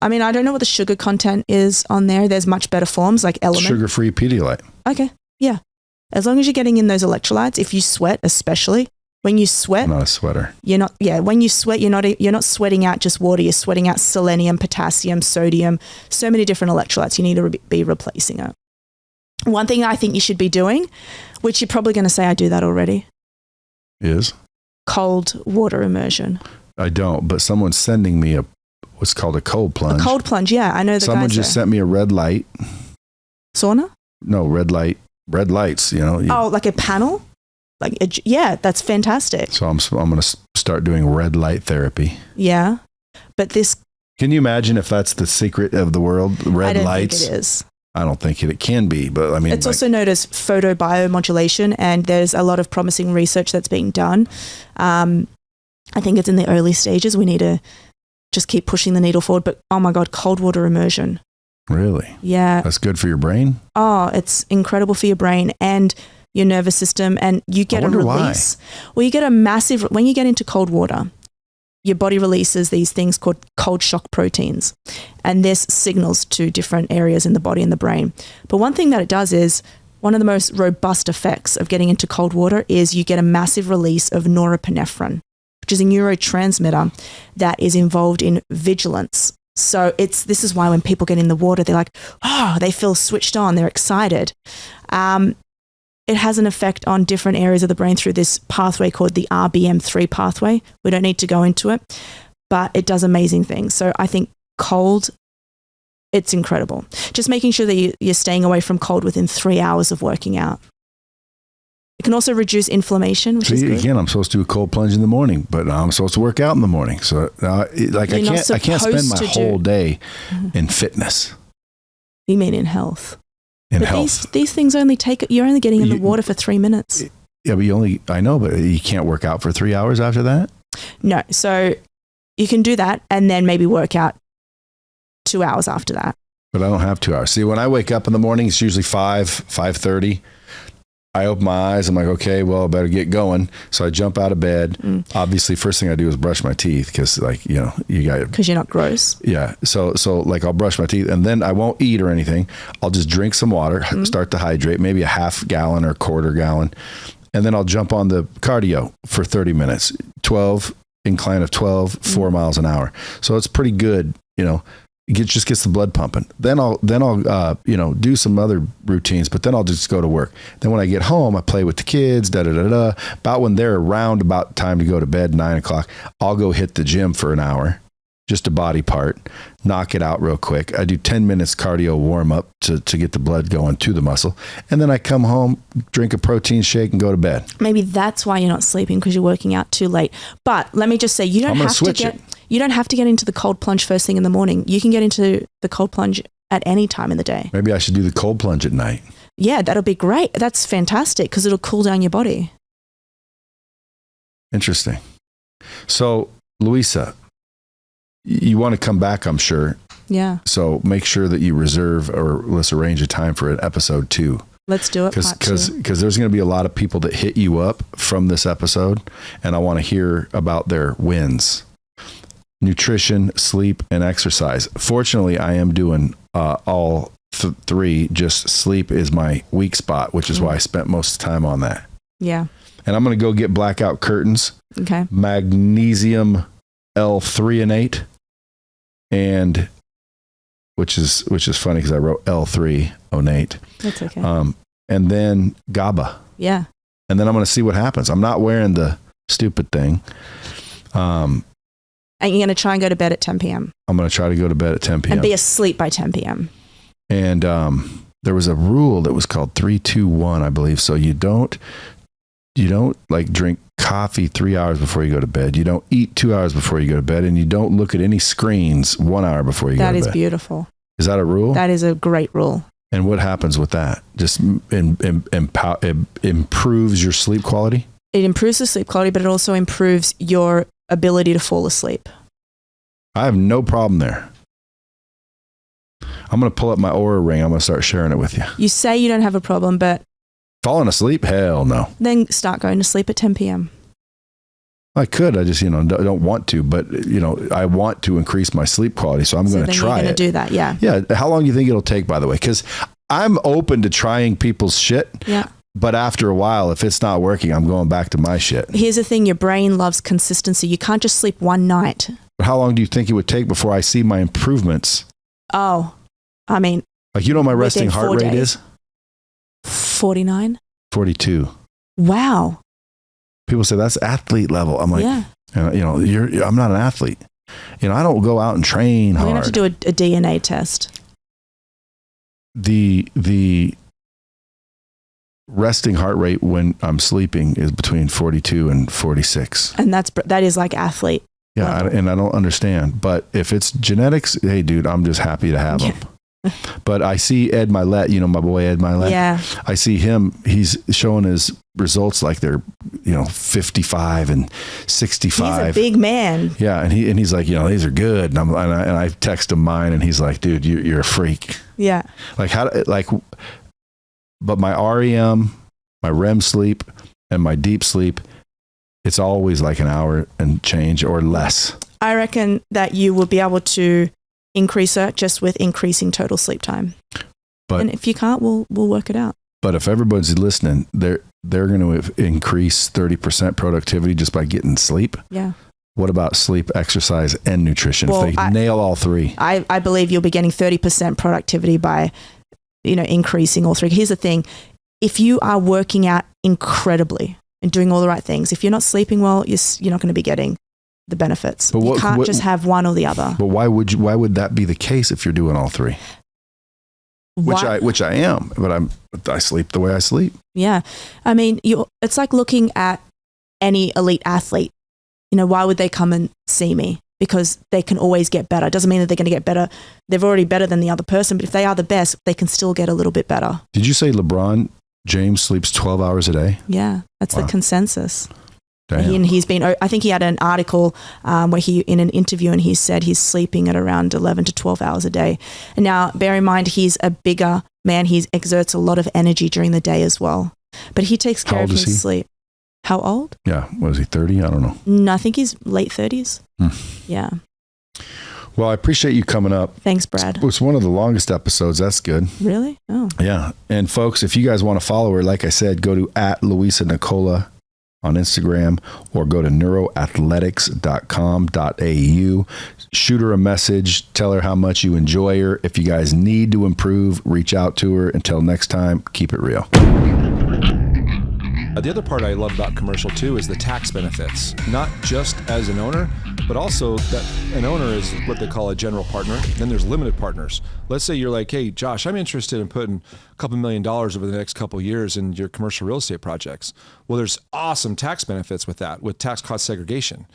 I mean, I don't know what the sugar content is on there. There's much better forms like Element. Sugar-free Pedialyte. Okay. Yeah. As long as you're getting in those electrolytes, if you sweat especially, when you sweat, I'm not a sweater. When you sweat, you're not sweating out just water. You're sweating out selenium, potassium, sodium, so many different electrolytes. You need to be replacing it. One thing I think you should be doing, which you're probably going to say I do that already, is cold water immersion. I don't, but someone's sending me what's called a cold plunge. A cold plunge, yeah. I know the Someone guys just sent me a red light. Sauna? No, red lights, you know. Oh, like a panel? Yeah, that's fantastic. So I'm going to start doing red light therapy. Yeah. But this... Can you imagine if that's the secret of the world? Red lights? Think it is. I don't think it can be, but I mean... It's also known as photobiomodulation, and there's a lot of promising research that's being done. I think it's in the early stages. We need to just keep pushing the needle forward. But, oh my God, cold water immersion. Really? Yeah. That's good for your brain? Oh, it's incredible for your brain and your nervous system, and you get a release. Why. Well, you get a massive... When you get into cold water, your body releases these things called cold shock proteins, and this signals to different areas in the body and the brain. But one thing that it does is, one of the most robust effects of getting into cold water is you get a massive release of norepinephrine, which is a neurotransmitter that is involved in vigilance. So this is why when people get in the water, they're like, oh, they feel switched on, they're excited. It has an effect on different areas of the brain through this pathway called the RBM3 pathway. We don't need to go into it, but it does amazing things. So I think cold, it's incredible. Just making sure that you're staying away from cold within 3 hours of working out. It can also reduce inflammation, which is good. Again, I'm supposed to do a cold plunge in the morning, but I'm supposed to work out in the morning. So I can't spend my whole day in fitness. You mean in health? But health. These things you're only getting in the water for 3 minutes. Yeah, but I know, but you can't work out for 3 hours after that? No. So you can do that and then maybe work out 2 hours after that. But I don't have 2 hours. See, when I wake up in the morning, it's usually 5:30. I open my eyes. I'm like, okay, well, I better get going. So I jump out of bed. Obviously, first thing I do is brush my teeth because, because you're not gross. Yeah. So I'll brush my teeth and then I won't eat or anything. I'll just drink some water, start to hydrate, maybe a half gallon or a quarter gallon. And then I'll jump on the cardio for 30 minutes, 12, incline of 12, 4 miles an hour. So it's pretty good, It just gets the blood pumping. Then I'll do some other routines, but then I'll just go to work. Then when I get home, I play with the kids, About when they're around about time to go to bed, 9 o'clock, I'll go hit the gym for an hour, just a body part, knock it out real quick. I do 10 minutes cardio warm up to get the blood going to the muscle. And then I come home, drink a protein shake and go to bed. Maybe that's why you're not sleeping, because you're working out too late. But let me just say, you don't have to get into the cold plunge first thing in the morning. You can get into the cold plunge at any time in the day. Maybe I should do the cold plunge at night. Yeah, that'll be great. That's fantastic because it'll cool down your body. Interesting. So, Louisa, you want to come back, I'm sure. Yeah. So make sure that you reserve or let's arrange a time for an episode 2. Let's do it. Because there's going to be a lot of people that hit you up from this episode, and I want to hear about their wins. Nutrition, sleep, and exercise. Fortunately, I am doing all 3. Just sleep is my weak spot, which is why I spent most of the time on that. Yeah. And I'm going to go get blackout curtains. Okay. Magnesium L-threonate, and which is funny because I wrote L-3onate. That's okay. And then GABA. Yeah. And then I'm going to see what happens. I'm not wearing the stupid thing. And you're going to try and go to bed at 10 p.m. I'm going to try to go to bed at 10 p.m. And be asleep by 10 p.m. And there was a rule that was called 3-2-1, I believe. So you don't drink coffee 3 hours before you go to bed. You don't eat 2 hours before you go to bed. And you don't look at any screens 1 hour before you go to bed. That is beautiful. Is that a rule? That is a great rule. And what happens with that? Just improves your sleep quality? It improves the sleep quality, but it also improves your ability to fall asleep. I have no problem there. I'm going to pull up my Oura ring. I'm going to start sharing it with you. You say you don't have a problem, but... Falling asleep? Hell no. Then start going to sleep at 10 p.m. I could. I just, don't want to, but, I want to increase my sleep quality, so I'm going to try it. You're going to do that, yeah. Yeah. How long do you think it'll take, by the way? Because I'm open to trying people's shit. Yeah. But after a while, if it's not working, I'm going back to my shit. Here's the thing. Your brain loves consistency. You can't just sleep one night. But how long do you think it would take before I see my improvements? Oh, I mean... Like, my resting heart rate is? 49. 42. Wow. People say that's athlete level. I'm like, Yeah. I'm not an athlete. I don't go out and train We're hard. going to have to do a DNA test. The resting heart rate when I'm sleeping is between 42 and 46. And that is like athlete. Yeah. And I don't understand. But if it's genetics, hey, dude, I'm just happy to have them. But I see Ed Milet, my boy Ed Milet. Yeah. I see him, he's showing his results like they're, 55 and 65. He's a big man. Yeah. And he's like, these are good. And I text him mine and he's like, dude, you're a freak. Yeah. But my REM, my REM sleep and my deep sleep, it's always like an hour and change or less. I reckon that you will be able to increase it just with increasing total sleep time. And if you can't, we'll work it out. But if everybody's listening, they're going to increase 30% productivity just by getting sleep. Yeah. What about sleep, exercise, and nutrition? Well, if they nail all three. I believe you'll be getting 30% productivity by, increasing all three. Here's the thing. If you are working out incredibly and doing all the right things, if you're not sleeping well, you're not going to be getting the benefits. But you can't just have one or the other. But why would that be the case if you're doing all three? Which I am, but I sleep the way I sleep. Yeah. I mean, it's like looking at any elite athlete. Why would they come and see me? Because they can always get better. It doesn't mean that they're going to get better. They're already better than the other person, but if they are the best, they can still get a little bit better. Did you say LeBron James sleeps 12 hours a day? Yeah, that's the consensus. Damn. And he's been, I think he had an article where in an interview, and he said he's sleeping at around 11 to 12 hours a day. And now bear in mind, he's a bigger man. He exerts a lot of energy during the day as well, but he takes care of his sleep. How old? Yeah. Was he 30? I don't know. No, I think he's late 30s. Yeah. Well, I appreciate you coming up. Thanks, Brad. It's one of the longest episodes. That's good. Really? Oh. Yeah. And folks, if you guys want to follow her, like I said, go to @Louisa Nicola on Instagram or go to neuroathletics.com.au. Shoot her a message. Tell her how much you enjoy her. If you guys need to improve, reach out to her. Until next time, keep it real. The other part I love about commercial too is the tax benefits, not just as an owner, but also that an owner is what they call a general partner. Then there's limited partners. Let's say you're like, hey, Josh, I'm interested in putting a couple $1 million over the next couple of years in your commercial real estate projects. Well, there's awesome tax benefits with that, with tax cost segregation.